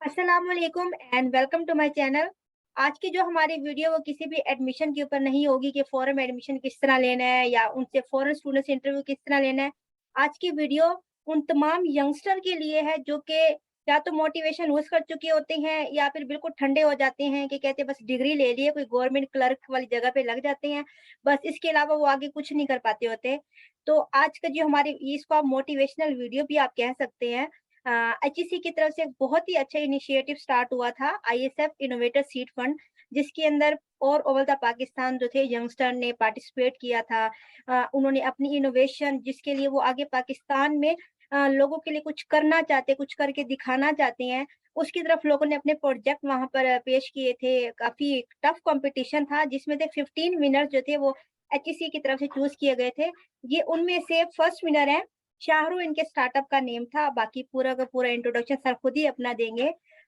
अस्सलाम वालेकुम and welcome to my channel. आज की जो हमारी वीडियो वो किसी भी एडमिशन के ऊपर नहीं होगी कि फॉरेन में एडमिशन किस तरह लेना है या उनसे फॉरेन स्टूडेंट से इंटरव्यू किस तरह लेना है। आज की वीडियो उन तमाम यंगस्टर के लिए है जो कि या तो मोटिवेशन लूज़ कर चुके होते हैं या फिर बिल्कुल ठंडे हो जाते हैं कि कहते हैं बस डिग्री ले लिए कोई गवर्नमेंट क्लर्क वाली जगह पे लग जाते हैं। बस इसके अलावा वो आगे कुछ नहीं कर पाते होते। तो आज का जो हमारी इसको आप मोटिवेशनल वीडियो भी आप कह सकते हैं। एचईसी की तरफ से एक बहुत ही अच्छा इनिशिएटिव स्टार्ट हुआ था आईएसएफ इनोवेटर सीड फंड, जिसके अंदर और ओवर द पाकिस्तान जो थे यंगस्टर ने पार्टिसिपेट किया था। उन्होंने अपनी इनोवेशन जिसके लिए वो आगे पाकिस्तान में लोगों के लिए कुछ करना चाहते, कुछ करके दिखाना चाहते हैं, उसकी तरफ लोगों ने अपने प्रोजेक्ट वहाँ पर पेश किए थे। काफ़ी टफ कॉम्पिटिशन था जिसमें से 15 विनर जो थे वो एचईसी की तरफ से चूज़ किए गए थे। ये उनमें से फर्स्ट विनर हैं। शाहरुख इनके स्टार्टअप का नेम था, बाकी पूरा का पूरा इंट्रोडक्शन सर खुद ही अपना देंगे।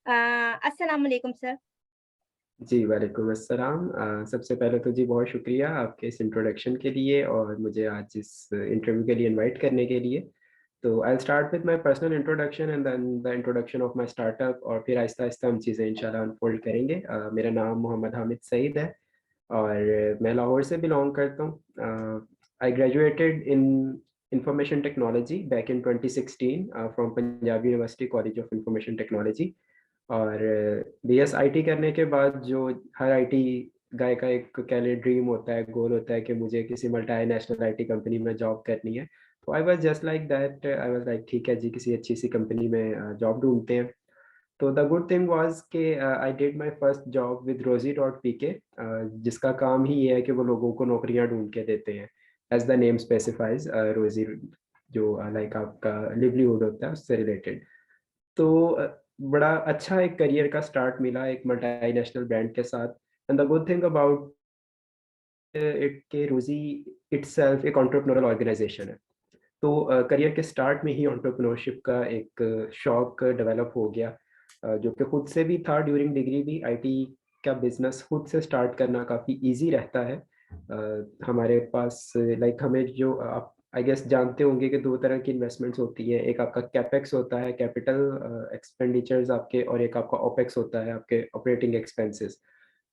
अस्सलाम वालेकुम सर। जी, वालेकुम अस्सलाम। सबसे पहले तो जी बहुत शुक्रिया आपके इस इंट्रोडक्शन के लिए और मुझे आज इस इंटरव्यू के लिए इनवाइट करने के लिए। तो I will start with my personal introduction and then the introduction of my startup और फिर आहिस्ता-आहिस्ता हम चीज़ें इंशाल्लाह अनफोल्ड करेंगे। मेरा नाम मोहम्मद हामिद सईद है और मैं लाहौर से बिलॉन्ग करता हूँ। I graduated in information technology back in 2016 from Punjab university college of information technology. और बीएस आईटी करने के बाद जो हर आईटी गाय का एक कह लें ड्रीम होता है, गोल होता है कि मुझे किसी मल्टीनेशनल आईटी कंपनी में जॉब करनी है। तो I was just like that, I was like ठीक है जी, किसी अच्छी सी कंपनी में जॉब ढूँढते हैं। तो द गुड थिंग वाज़ कि I did my first job with रोज़ी डॉट पीके, जिसका काम ही ये है कि वो लोगों को नौकरियाँ ढूँढ के देते हैं। एज़ द नेम स्पेसिफाइज़, रोज़ी जो लाइक आपका लिवलीहुड होता है उससे रिलेटेड। तो बड़ा अच्छा एक करियर का स्टार्ट मिला एक मल्टीनेशनल ब्रांड के साथ। And the good thing about it कि रोज़ी इटसेल्फ एक एंटरप्रेन्योरल ऑर्गेनाइज़ेशन है। तो करियर के स्टार्ट में ही एंटरप्रेन्योरशिप का एक शौक डेवलप हो गया, जो कि खुद से भी था ड्यूरिंग डिग्री भी। आईटी का बिज़नेस खुद से स्टार्ट करना काफ़ी ईज़ी रहता है। हमारे पास लाइक हमें जो आप आई गेस जानते होंगे कि 2 तरह की इन्वेस्टमेंट्स होती हैं। एक आपका कैपेक्स होता है, कैपिटल एक्सपेंडिचर्स आपके, और एक आपका ओपेक्स होता है, आपके ऑपरेटिंग एक्सपेंसेस।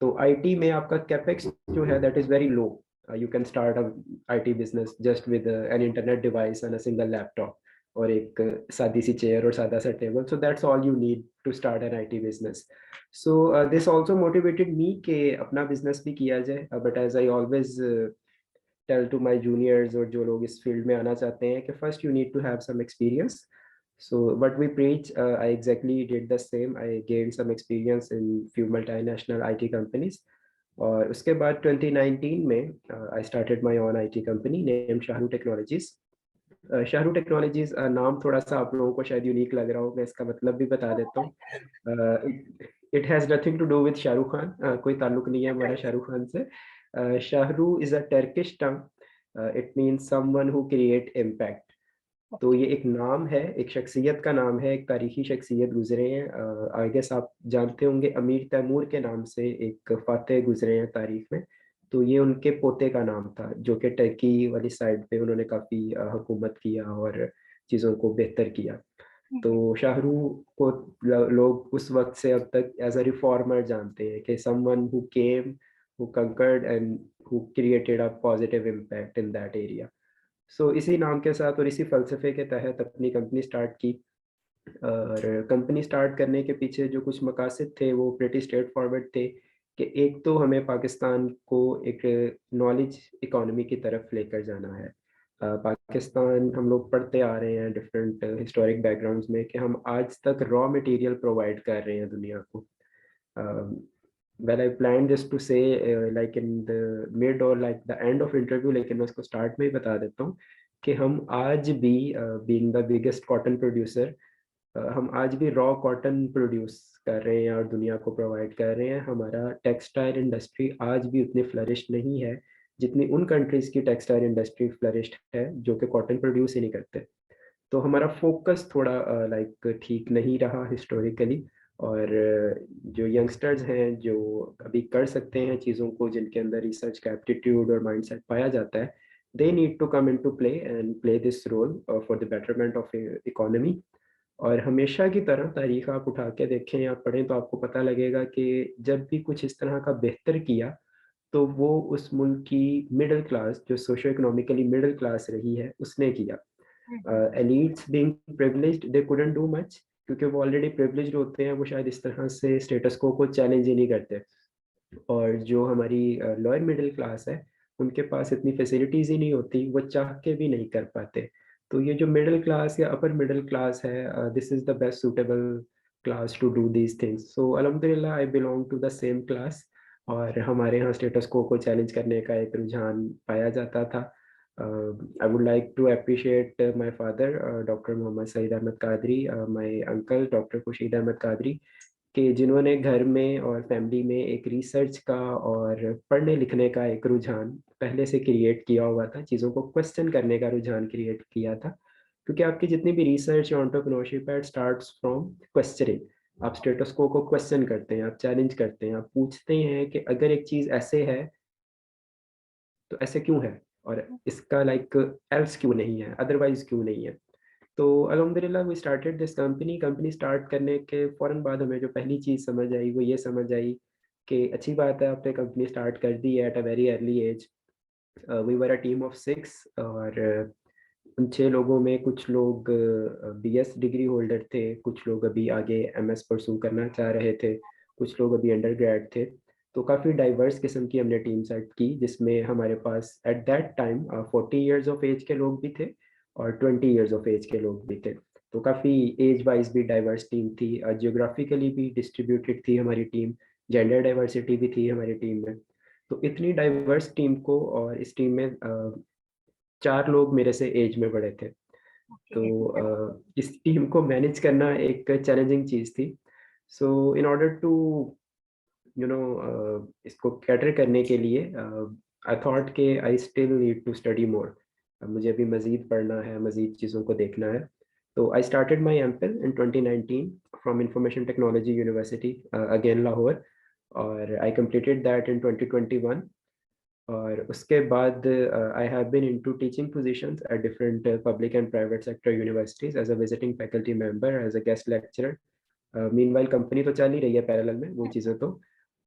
तो आईटी में आपका कैपेक्स जो है that is very low. You can start a IT business just with an internet device and a single laptop और एक सादी सी चेयर और सादा सा table. So that's all you need to start an IT business. So this also motivated me कि अपना business भी किया जाए। But as I always tell to my juniors और जो लोग इस फील्ड में आना चाहते हैं कि first you need to have some experience. So what we preach, I exactly did the same. I gained some experience in few multinational IT companies. और उसके बाद 2019 में I started my own IT company named Shahru Technologies. Shahru Technologies नाम थोड़ा सा आप लोगों को शायद यूनिक लग रहा हो, मैं इसका मतलब भी बता देता हूँ। It has nothing to do with Shahrukh Khan, कोई ताल्लुक नहीं है हमारा शाहरुख खान से। Shahru is a Turkish term, it means someone who create impact. तो ये एक नाम है, एक शख्सियत का नाम है, एक तारीखी शख्सियत गुज़रे हैं। आई गेस आप जानते होंगे अमीर तैमूर के नाम से एक फ़ातेह गुज़रे हैं तारीख में। तो ये उनके पोते का नाम था, जो कि टर्की वाली साइड पे उन्होंने काफ़ी हुकूमत किया और चीज़ों को बेहतर किया। तो शाहरुख को लोग उस वक़्त से अब तक एज़ अ रिफॉर्मर जानते हैं कि someone who came, who conquered and who created a positive impact in that area. So इसी नाम के साथ और इसी फ़लसफ़े के तहत अपनी कंपनी स्टार्ट की। और कंपनी स्टार्ट करने के पीछे जो कुछ मकासद थे वो प्रिटी स्ट्रेट फॉरवर्ड थे कि एक तो हमें पाकिस्तान को एक नॉलेज इकोनॉमी की तरफ लेकर जाना है। पाकिस्तान हम लोग पढ़ते आ रहे हैं डिफरेंट हिस्टोरिक बैकग्राउंड्स में कि हम आज तक रॉ मटेरियल प्रोवाइड कर रहे हैं दुनिया को। Well I plan just to say like in the mid और like the end of interview, लेकिन मैं उसको स्टार्ट में ही बता देता हूँ कि हम आज भी being the biggest cotton producer, हम आज भी रॉ कॉटन प्रोड्यूस कर रहे हैं और दुनिया को प्रोवाइड कर रहे हैं। हमारा टेक्सटाइल इंडस्ट्री आज भी उतनी फ्लरिश नहीं है जितनी उन कंट्रीज़ की टेक्सटाइल इंडस्ट्री फ्लरिश्ड है जो कि कॉटन प्रोड्यूस ही नहीं करते। तो हमारा फ़ोकस थोड़ा लाइक ठीक नहीं रहा हिस्टोरिकली। और जो यंगस्टर्स हैं जो अभी कर सकते हैं चीज़ों को, जिनके अंदर रिसर्च का एप्टीट्यूड और माइंडसेट पाया जाता है, they need to come into play and play this role for the betterment of economy. और हमेशा की तरह तारीख आप उठा के देखें या पढ़ें तो आपको पता लगेगा कि जब भी कुछ इस तरह का बेहतर किया तो वो उस मुल्क की मिडिल क्लास, जो सोशो इकोनॉमिकली मिडिल क्लास रही है, उसने किया। Elites being privileged they couldn't do much, क्योंकि वो ऑलरेडी प्रिविलेज्ड होते हैं, वो शायद इस तरह से स्टेटस को चैलेंज ही नहीं करते। और जो हमारी लोअर मिडिल क्लास है, उनके पास इतनी फैसिलिटीज़ ही नहीं होती, वो चाह के भी नहीं कर पाते। तो ये जो मिडिल क्लास या अपर मिडिल क्लास है, this is the best suitable class to do these things. So अल्हम्दुलिल्लाह I belong to the same class, और हमारे यहाँ स्टेटस को चैलेंज करने का एक रुझान पाया जाता था। I would like to appreciate my father doctor Mohammad Saeed Ahmad Qadri, my uncle doctor Khurshid Ahmad Qadri, कि जिन्होंने घर में और फैमिली में एक रिसर्च का और पढ़ने लिखने का एक रुझान पहले से क्रिएट किया हुआ था, चीज़ों को क्वेश्चन करने का रुझान क्रिएट किया था। क्योंकि आपकी जितनी भी रिसर्च या एंटरप्रेन्योरशिप है, इट स्टार्ट्स फ्रॉम क्वेश्चनिंग। आप स्टेटस को क्वेश्चन करते हैं, आप चैलेंज करते हैं, आप पूछते हैं कि अगर एक चीज़ ऐसे है तो ऐसे क्यों है, और इसका लाइक एल्स क्यों नहीं है, अदरवाइज क्यों नहीं है। तो अल्हम्दुलिल्लाह we started this company. Company start करने के फ़ौरन बाद हमें जो पहली चीज़ समझ आई वो ये समझ आई कि अच्छी बात है आपने कंपनी स्टार्ट कर दी है at a very early age. We were a team of 6, और उन 6 लोगों में कुछ लोग बीएस डिग्री होल्डर थे, कुछ लोग अभी आगे एमएस परस्यू करना चाह रहे थे, कुछ लोग अभी अंडरग्रेड थे। तो काफ़ी डाइवर्स किस्म की हमने टीम सेट की, जिसमें हमारे पास at that time 40 years of age के लोग भी थे और 20 इयर्स ऑफ एज के लोग भी थे। तो काफ़ी एज वाइज भी डाइवर्स टीम थी, जियोग्राफिकली भी डिस्ट्रीब्यूटेड थी हमारी टीम, जेंडर डाइवर्सिटी भी थी हमारी टीम में। तो इतनी डाइवर्स टीम को, और इस टीम में 4 लोग मेरे से एज में बड़े थे। तो ओके। इस टीम को मैनेज करना एक चैलेंजिंग चीज़ थी। सो इन ऑर्डर टू इसको कैटर करने के लिए आई थॉट कि I still need to study more. मुझे अभी मज़ीद पढ़ना है, मज़ीद चीज़ों को देखना है। तो I started my MPhil in 2019 from information technology university, again Lahore, और आई कंप्लीटेड दैट इन 2021। और उसके बाद I have been into teaching positions at different public and private sector universities as a visiting faculty member, as a guest lecturer. Meanwhile company तो चल ही रही है parallel में, वो चीज़ें तो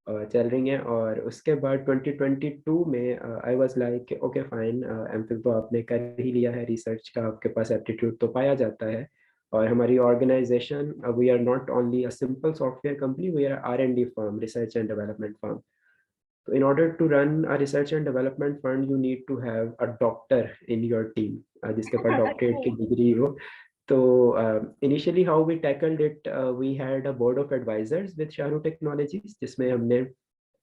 चल रही हैं। और उसके बाद 2022 में I was like okay fine, MPhil तो आपने कर ही लिया है, रिसर्च का आपके पास एप्टीट्यूड तो पाया जाता है। और हमारी organization, we are not only a simple software company, we are R&D firm, research and development firm. So in order to run a research and development fund, you need to have a doctor in your team, जिसके पास doctorate की Okay. Degree हो। तो initially how we tackled it, we had a board of advisers with Shahru Technologies, जिसमें हमने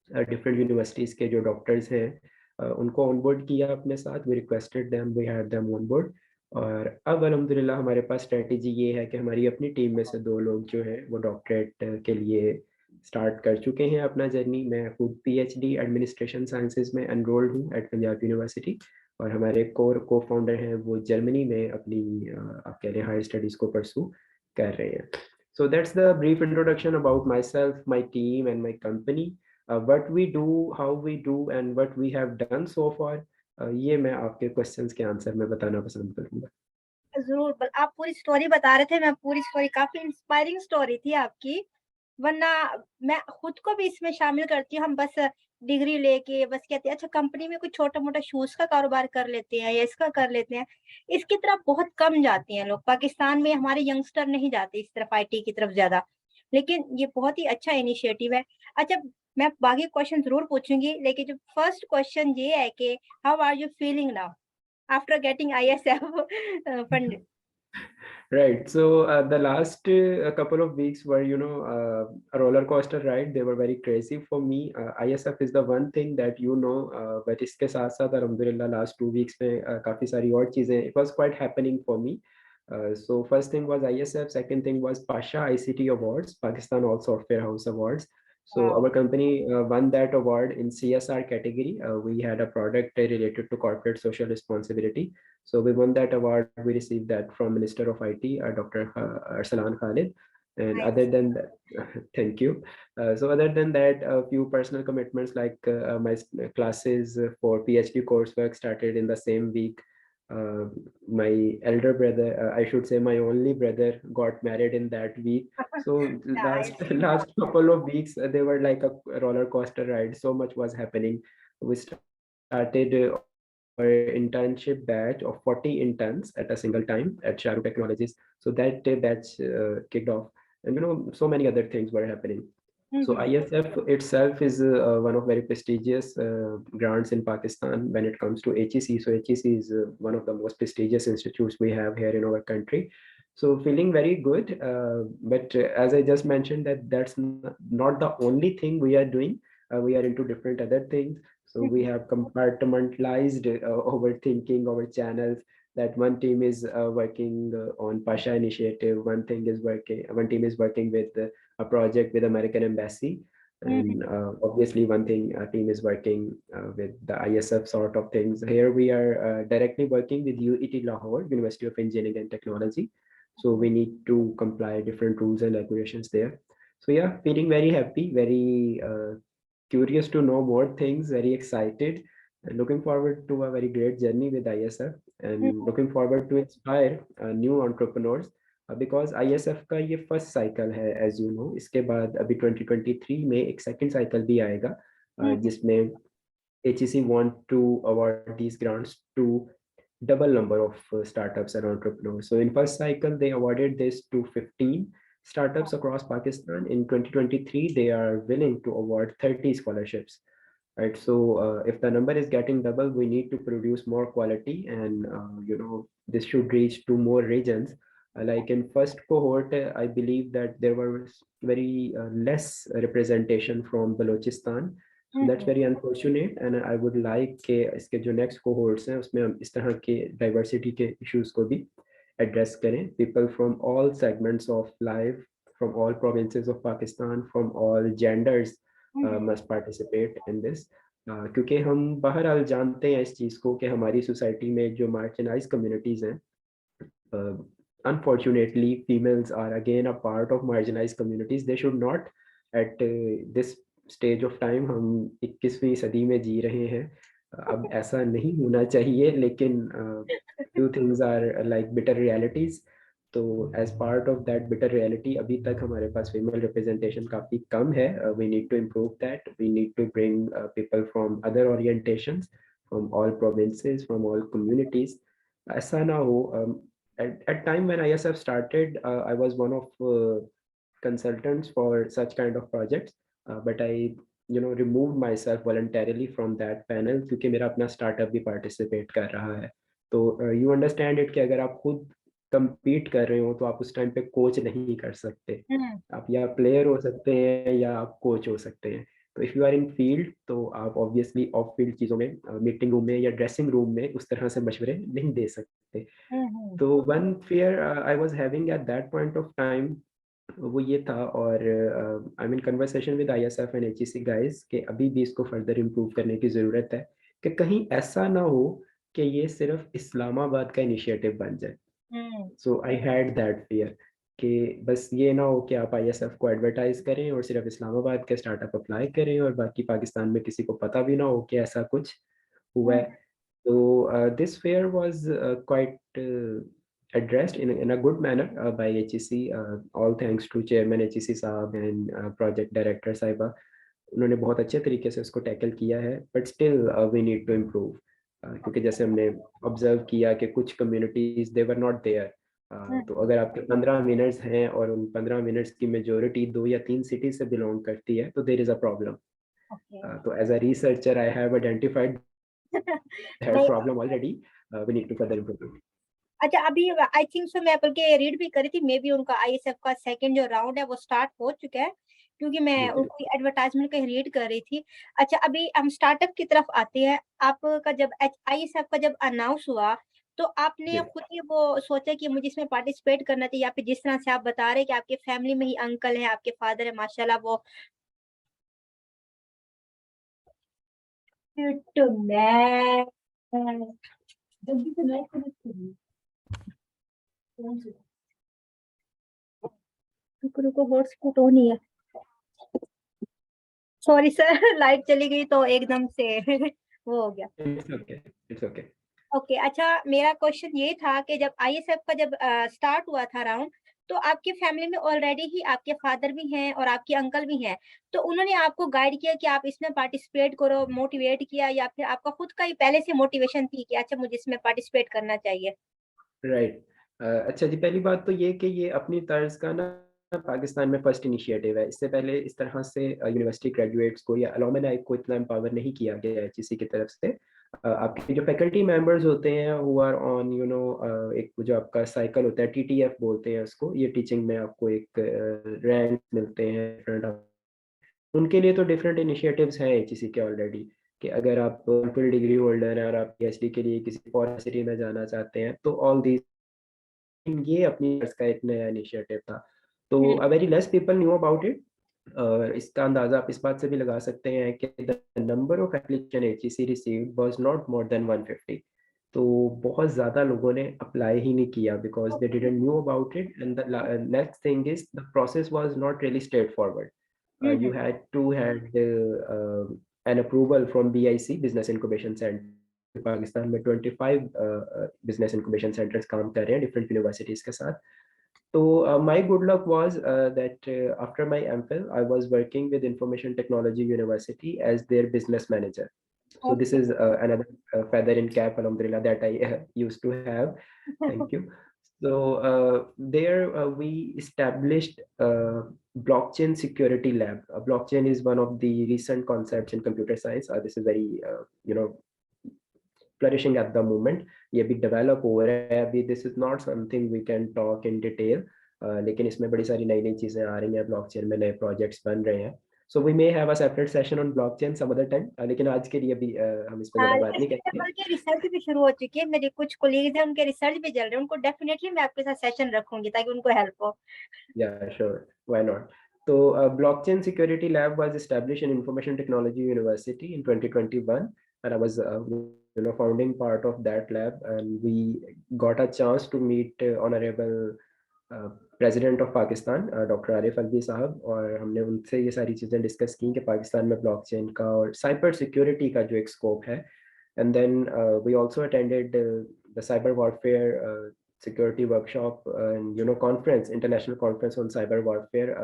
different universities के जो doctors हैं उनको ऑनबोर्ड किया अपने साथ। We requested them, we had them on board. और अब अल्हम्दुलिल्लाह हमारे पास स्ट्रेटजी ये है कि हमारी अपनी टीम में से 2 लोग जो हैं वो डॉक्टरेट के लिए स्टार्ट कर चुके हैं अपना जर्नी। मैं खुद पीएचडी एडमिनिस्ट्रेशन साइंसेज में एनरोल्ड हूँ एट पंजाब यूनिवर्सिटी, और हमारे को फाउंडर हैं वो जर्मनी में अपनी आप कह लें हायर स्टडीज़ को परसू कर रहे हैं। So that's the brief introduction about myself, my team, and my company. What we do, how we do, and what we have done so far. ये मैं आपके क्वेश्चंस के आंसर में बताना पसंद करूंगा। ज़रूर, ब आप पूरी स्टोरी बता रहे थे, मैं पूरी स्टोरी काफ़ी इंस्पायरिंग स्टोरी थी आपकी, वरना मैं खुद को भी इसमें शामिल करती हूँ, हम बस डिग्री लेके बस कहते हैं अच्छा कंपनी में कुछ छोटा-मोटा शूज़ का कारोबार कर लेते हैं या इसका कर लेते हैं, इसकी तरफ बहुत कम जाते हैं लोग। पाकिस्तान में हमारे यंगस्टर नहीं जाते इस तरफ आईटी की तरफ ज़्यादा, लेकिन ये बहुत ही अच्छा इनिशिएटिव है। अच्छा, मैं बाकी क्वेश्चन ज़रूर पूछूँगी, लेकिन जो फर्स्ट क्वेश्चन ये है कि how are you feeling now after getting ISF fund? Right. So the last couple of weeks were, a roller coaster ride. They were very crazy for me. ISF is the one thing that but इसके साथ साथ अल्हम्दुलिल्लाह last 2 weeks में काफ़ी सारी और चीज़ें, it was quite happening for me. So first thing was ISF, second thing was Pasha ICT Awards, Pakistan All Software House Awards. So wow! our company won that award in CSR category. We had a product related to corporate social responsibility. So we won that award. We received that from Minister of IT, Dr. Arsalan Khalid. And other nice. than that, thank you. So other than that, a few personal commitments like my classes for PhD coursework started in the same week. My elder brother, I should say my only brother, got married in that week. So Nice. last couple of weeks, they were like a roller coaster ride. So much was happening. We started our internship batch of 40 interns at a single time at Sharu Technologies. So that batch kicked off, and so many other things were happening. So Mhm. ISF itself is one of very prestigious grants in Pakistan when it comes to HEC. So HEC is one of the most prestigious institutes we have here in our country. So feeling very good. But as I just mentioned, that's not the only thing we are doing. We are into different other things. So we Mhm. have compartmentalized our thinking, our channels. That one team is working on Pasha initiative. One team is working with a project with American Embassy. Mhm. And obviously, one thing our team is working with the ISF sort of things. Here we are directly working with UET Lahore, University of Engineering and Technology. So we need to comply different rules and regulations there. So yeah, feeling very happy, very curious to know more things, very excited, and looking forward to a very great journey with ISF, and Mhm. looking forward to inspire new entrepreneurs because ISF का ये first cycle है as you know इसके बाद अभी 2023 में एक second cycle भी आएगा Mhm. जिसमें HEC want to award these grants to double number of startups and entrepreneurs. So in first cycle, they awarded this to 15 startups across Pakistan. In 2023, they are willing to award 30 scholarships. Right. So if the number is getting double, we need to produce more quality, and this should reach to more regions. Like in first cohort, I believe that there was very less representation from Balochistan. So that's Mhm. very unfortunate, and I would like के इसके जो next cohorts हैं उसमें हम इस तरह के diversity के issues को भी address करें. People from all segments of life, from all provinces of Pakistan, from all genders Mhm. must participate in this. क्योंकि हम बहरहाल जानते हैं इस चीज़ को कि हमारी सोसाइटी में जो मार्जिनाइज कम्युनिटीज़ हैं, unfortunately females are again a part of marginalized communities. They should not at this stage of time, हम 21वीं सदी में जी रहे हैं, अब ऐसा नहीं होना चाहिए, लेकिन few things are like bitter realities. तो as part of that bitter reality अभी तक हमारे पास फीमेल रिप्रेजेंटेशन काफ़ी कम है. We need to improve that. We need to bring people from other orientations, from all provinces, from all communities. ऐसा ना हो. At time when ISF started, I was one of consultants for such kind of projects, but I removed myself voluntarily from that panel क्योंकि मेरा अपना startup भी participate कर रहा है. तो you understand it कि अगर आप खुद compete कर रहे हो तो आप उस टाइम पे कोच नहीं कर सकते. Mhm. आप या प्लेयर हो सकते हैं या आप कोच हो सकते हैं. तो if you are in field तो आप ऑब्वियसली ऑफ फील्ड चीज़ों में, मीटिंग रूम में या ड्रेसिंग रूम में उस तरह से मशवरे नहीं दे सकते. Mhm. तो one fair I was having at that point of time वो ये था. और I mean conversation with ISF and HEC guys कि अभी भी इसको फर्दर इम्प्रूव करने की ज़रूरत है, कि कहीं ऐसा ना हो कि ये सिर्फ इस्लामाबाद का इनिशिएटिव बन जाए. Mhm. So I had that fear कि बस ये ना हो कि आप ISF को एडवर्टाइज करें और सिर्फ इस्लामाबाद के स्टार्टअप अप्लाई करें और बाकी पाकिस्तान में किसी को पता भी ना हो कि ऐसा कुछ हुआ है. Mhm. So this fair was quite addressed in a good manner by HEC. All thanks to Chairman HEC साहब and Project Director साहिबा. उन्होंने बहुत अच्छे तरीके से उसको टैकल किया है. But still we need to improve. क्योंकि जैसे हमने ऑब्जर्व किया कि कुछ communities they were not there. तो Mhm. अगर आपके 15 मिनट्स हैं और उन 15 मिनट्स की मेजोरिटी 2 या 3 सिटी से बिलोंग करती है तो there is a problem. Okay. तो as a researcher I have identified that नहीं, problem already. We need to further improve it. अच्छा अभी आई थिंक सो मैं बल्कि रीड भी करी थी, मे बी उनका आईएसएफ का सेकंड जो राउंड है वो स्टार्ट हो चुका है, क्योंकि मैं जी उनकी एडवर्टाइजमेंट कहीं रीड कर रही थी. अच्छा अभी हम स्टार्टअप की तरफ आते हैं. आपका जब आईएसएफ का जब अनाउंस हुआ तो आपने जी. खुद ही वो सोचा कि मुझे इसमें पार्टिसिपेट करना चाहिए, या फिर जिस तरह से आप बता रहे हैं कि आपके फैमिली में ही अंकल है, आपके फादर है, माशाल्लाह वो तो मैं जल्दी से लाइक कनेक्ट करिए. रुको रुको, हॉटस्पॉट ऑन ही है. सॉरी सर लाइट चली गई तो एकदम से वो हो गया. It's okay. It's okay. Okay, अच्छा मेरा क्वेश्चन ये था कि जब आईएसएफ का जब स्टार्ट हुआ था राउंड, तो आपकी फैमिली में ऑलरेडी ही आपके फादर भी हैं और आपके अंकल भी हैं। तो उन्होंने आपको गाइड किया कि आप इसमें पार्टिसिपेट करो, मोटिवेट किया या फिर आपका खुद का ही पहले से मोटिवेशन थी कि अच्छा मुझे इसमें पार्टिसिपेट करना चाहिए? राइट। अच्छा जी, पहली बात तो ये कि ये अपनी तर्ज का ना पाकिस्तान में फर्स्ट इनिशिएटिव है। इससे पहले इस तरह से यूनिवर्सिटी ग्रेजुएट्स को या अलुमनाई को इतना एम्पावर नहीं किया गया है किसी की तरफ से। आपके जो फैकल्टी मेंबर्स होते हैं हु आर ऑन एक जो आपका साइकिल होता है, टीटीएफ बोलते हैं उसको, ये टीचिंग में आपको एक रैंक मिलते हैं डिफरेंट। उनके लिए तो डिफरेंट इनिशिएटिव्स हैं एचईसी के ऑलरेडी, कि अगर आप फुल डिग्री होल्डर हैं और आप पीएचडी के लिए किसी फॉरेन सिटी में जाना चाहते हैं, तो ऑल दीज, ये अपनी का एक नया इनिशिएटिव था। तो hmm, very less people knew about it. इसका अंदाज़ा आप इस बात से भी लगा सकते हैं कि the number of application HEC received was not more than 150। तो बहुत ज़्यादा लोगों ने अप्लाई ही नहीं किया because they okay. Didn't knew about it, and the next thing is the process was not really straight forward. Hmm, You hmm. had to had an approval from BIC, Business Incubation Center. Pakistan में 25 business incubation centres काम कर रहे हैं different universities के साथ। तो my good luck was that after my MPhil, I was working with Information Technology University as their business manager. So this okay. is another feather in cap, alhamdulillah, that I used to have. Thank you. So there we established a blockchain security lab. Blockchain is one of the recent concepts in computer science. This is very flourishing at the moment. ये भी develop हो रहा है अभी. This is not something we can talk in detail. लेकिन इसमें बड़ी सारी नई नई चीज़ें आ रही हैं, ब्लॉकचेन में नए प्रोजेक्ट्स बन रहे हैं. So we may have a separate session on blockchain some other time. लेकिन आज के लिए अभी हम इस पे हाँ, ज़्यादा बात नहीं इस पे करेंगे. बल्कि रिसर्च भी शुरू हो चुकी है। मेरे कुछ कोलीग्स हैं, उनके रिसर्च भी चल रहे हैं। उनको डेफिनिटली मैं आपके साथ सेशन रखूँगी ताकि उनको हेल्प हो। Yeah, sure. Why not? So, Blockchain Security Lab was established in Information Technology University in 2021, and I was, founding part of that lab. And we got a chance to meet Honorable president of Pakistan doctor Arif Alvi साहब, और हमने उनसे ये सारी चीज़ें discuss की कि पाकिस्तान में ब्लॉकचेन का और साइबर सिक्योरिटी का जो एक स्कोप है. And then we also attended the cyber warfare security workshop and conference, international conference on cyber warfare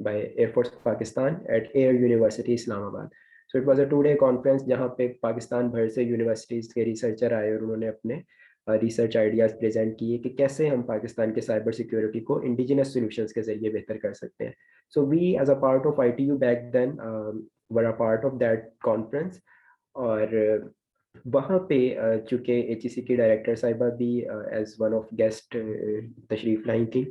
by Air Force Pakistan at Air University Islamabad. So it was a 2-day conference जहाँ पे पाकिस्तान भर से universities के researcher आए और उन्होंने अपने research ideas present किए कि कैसे हम पाकिस्तान के साइबर सिक्योरिटी को इंडिजिनस सॉल्यूशंस के जरिए बेहतर कर सकते हैं. So we as a part of ITU back then were a part of that conference. और वहाँ पे चूँकि एचईसी की डायरेक्टर साहिबा भी एज़ वन ऑफ गेस्ट तशरीफ़ लाई थी,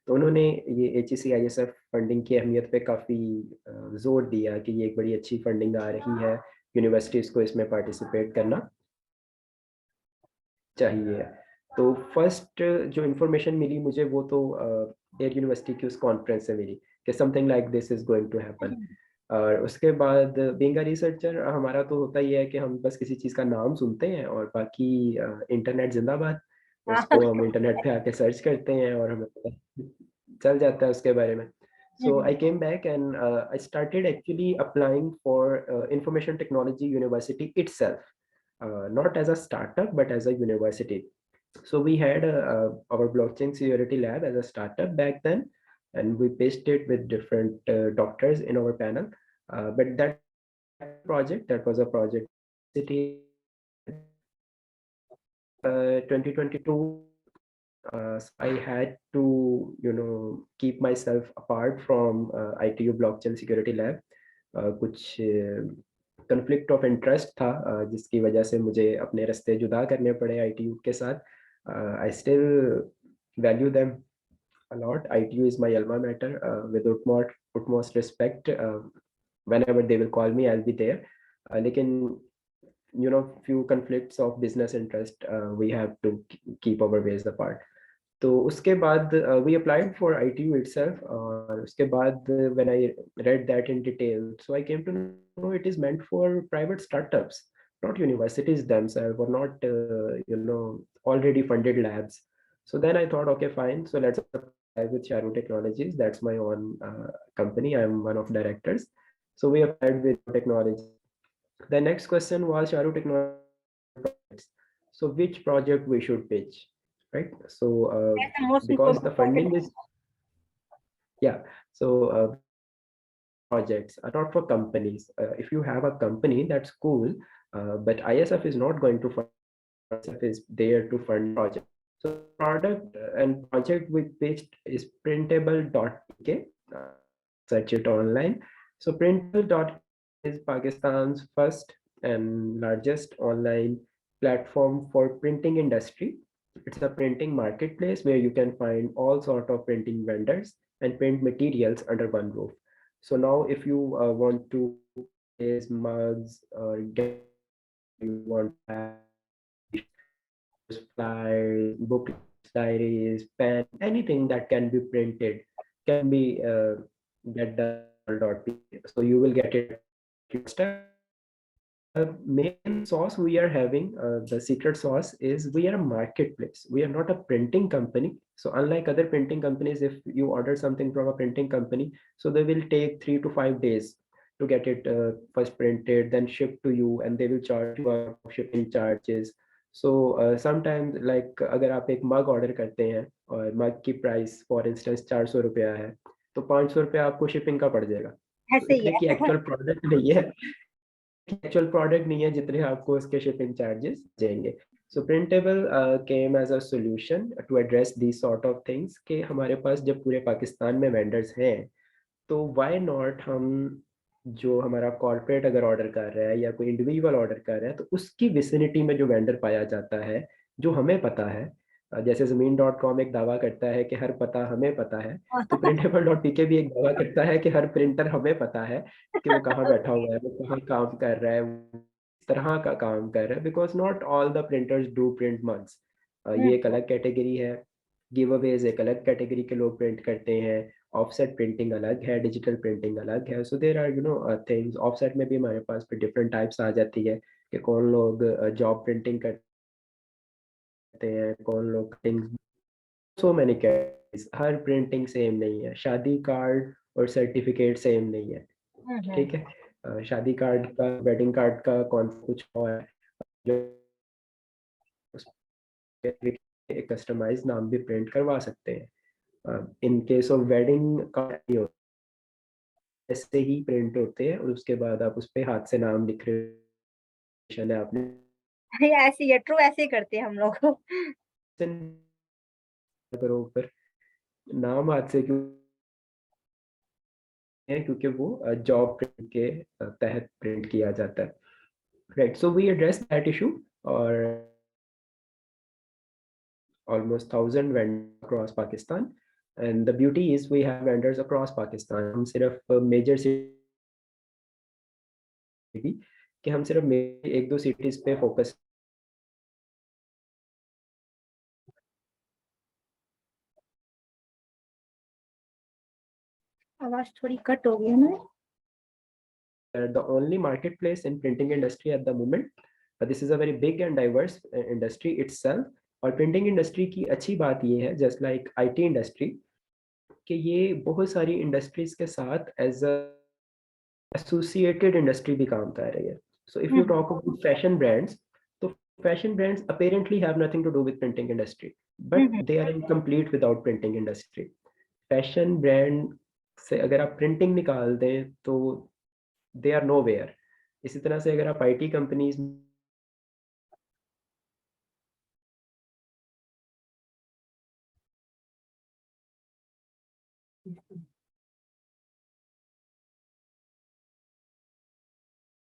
तो उन्होंने ये एचईसी आईएसएफ फंडिंग की अहमियत पे काफ़ी ज़ोर दिया कि ये एक बड़ी अच्छी फंडिंग आ रही है, यूनिवर्सिटीज़ को इसमें पार्टिसिपेट करना चाहिए. तो फर्स्ट जो इन्फॉर्मेशन मिली मुझे वो तो एयर यूनिवर्सिटी की उस कॉन्फ्रेंस से मिली कि something like this is going to happen. Hmm, और उसके बाद बीइंग अ रिसर्चर हमारा तो होता ही है कि हम बस किसी चीज़ का नाम सुनते हैं और बाकी इंटरनेट ज़िंदाबाद, हाँ। उसको हम इंटरनेट पे आके सर्च करते हैं और हमें पता चल जाता है उसके बारे में. हुँ, So hmm. I came back and I started actually applying for Information Technology University itself, not as a startup but as a university. So we had our blockchain security lab as a startup back then, and we pitched it with different doctors in our panel. But that was a project city 2022. So I had to, keep myself apart from ITU Blockchain Security Lab. कुछ conflict of interest था जिसकी वजह से मुझे अपने रास्ते जुदा करने पड़े ITU के साथ. I still value them a lot. ITU is my alma mater. With utmost respect, whenever they will call me, I'll be there. लेकिन few conflicts of business interest, we have to keep our ways apart. तो उसके बाद we applied for ITU itself, और उसके बाद when I read that in detail, so I came to know it is meant for private startups, not universities themselves, or not already funded labs. So then I thought, okay, fine. So let's apply with Sharu Technologies. That's my own company. I'm one of directors. So we applied with technology. The next question was Sharu Technologies. so which project we should pitch, right? So That's the most because the important funding is, yeah, so projects are not for companies. If you have a company, that's cool, but ISF is not going to fund. ISF is there to fund project. So product and project we pitched is printable.pk. Search it online. So printable.pk is Pakistan's first and largest online platform for printing industry. It's a printing marketplace where you can find all sort of printing vendors and print materials under one roof. So now if you want to place mugs or get, you want to have flyers, booklets, diaries, pen, anything that can be printed can be get done. So you will get it step. Main sauce we are having, the secret sauce is we are a marketplace. We are not a printing company. So unlike other printing companies, if you order something from a printing company, so they will take 3 to 5 days to get it first printed, then shipped to you, and they will charge you shipping charges. So sometimes like अगर आप एक mug order करते हैं और mug की price for instance 400 रुपया है, तो 500 रुपया आपको shipping का पड़ जाएगा, तो ऐसे ही इतने की है। actual product नहीं है, एक्चुअल प्रोडक्ट नहीं है जितने आपको उसके शिपिंग चार्जेस जाएंगे. So printable came as a solution to address this sort of things कि हमारे पास जब पूरे पाकिस्तान में वेंडर्स हैं, तो व्हाई नॉट हम जो हमारा कॉर्पोरेट अगर ऑर्डर कर रहा है या कोई इंडिविजुअल ऑर्डर कर रहा है, तो उसकी विसिनिटी में जो वेंडर पाया जाता है, जो हमें पता है, जैसे ज़मीन.com एक दावा करता है कि हर पता हमें पता है, तो printable.pk भी एक दावा करता है कि हर प्रिंटर हमें पता है कि वो कहाँ बैठा हुआ है, वो कहाँ काम कर रहा है, किस तरह का काम कर रहा है, because not all the printers do print mugs. ये एक अलग कैटेगरी है. गिव अवेज एक अलग कैटेगरी के लोग प्रिंट करते हैं. ऑफसेट प्रिंटिंग अलग है, डिजिटल प्रिंटिंग अलग है. So there are things. Offset में भी हमारे पास फिर डिफरेंट टाइप्स आ जाती है कि कौन लोग जॉब प्रिंटिंग करते हैं, कौन लोग सो मैनी कैटेगरीज. हर प्रिंटिंग सेम नहीं है. शादी कार्ड और सर्टिफिकेट सेम नहीं है. ठीक है. शादी कार्ड का, वेडिंग कार्ड का कौन कुछ और है, जो एक कस्टमाइज नाम भी प्रिंट करवा सकते हैं. In case of wedding card ऐसे ही प्रिंट होते हैं और उसके बाद आप उस पे हाथ से नाम लिख रहे हैं आपने ऐसे ही है, ट्रू ऐसे ही करते हैं हम लोग। करो ऊपर नाम हाथ से क्यों है, क्योंकि वो जॉब प्रिंट के तहत प्रिंट किया जाता है. Right. So we address that issue और almost 1,000 vendors across Pakistan. And the beauty is we have vendors across Pakistan. हम सिर्फ मेजर सिटी कि हम सिर्फ एक दो सिटीज पे फोकस. आवाज थोड़ी कट हो गई है ना। The only marketplace in printing industry at the moment. This is a very big and diverse industry itself. और प्रिंटिंग इंडस्ट्री की अच्छी बात ये है, जस्ट लाइक आईटी इंडस्ट्री, कि ये बहुत सारी इंडस्ट्रीज के साथ एज अ एसोसिएटेड इंडस्ट्री भी काम कर रही है. So if you talk about fashion brands, तो fashion brands apparently have nothing to do with printing industry, but they are incomplete without printing industry. Fashion brand से अगर आप प्रिंटिंग निकाल दें तो दे आर नो वेयर. इसी तरह से अगर आप IT companies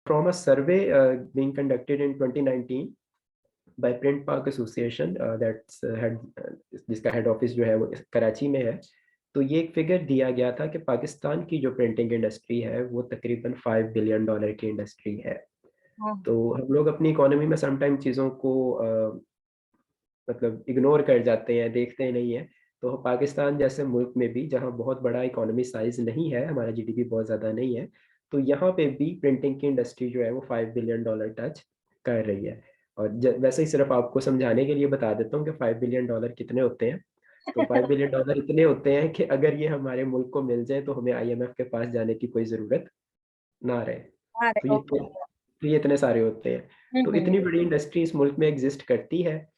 from a survey being conducted in 2019 by Print Park Association, that's जिसका हेड ऑफिस जो है वो कराची में है. तो ये एक फिगर दिया गया था कि पाकिस्तान की जो प्रिंटिंग इंडस्ट्री है वो तकरीबन $5 बिलियन की इंडस्ट्री है. तो हम लोग अपनी इकोनॉमी में समटाइम चीज़ों को मतलब इग्नोर कर जाते हैं, देखते नहीं है. तो पाकिस्तान जैसे मुल्क में भी, जहाँ बहुत बड़ा इकोनॉमी साइज नहीं है, हमारा जीडीपी बहुत ज़्यादा नहीं है, तो यहाँ पे भी प्रिंटिंग की इंडस्ट्री जो है वो $5 बिलियन टच कर रही है. और वैसे ही सिर्फ आपको समझाने के लिए बता देता हूँ कि $5 बिलियन कितने होते हैं. तो $5 बिलियन इतने होते हैं कि अगर ये हमारे मुल्क को मिल जाए तो हमें आईएमएफ के पास जाने की कोई ज़रूरत ना रहे. हाँ, तो ये ओके। तो ये इतने सारे होते हैं। तो इतनी बड़ी इंडस्ट्री इस मुल्क में एग्जिस्ट करती है,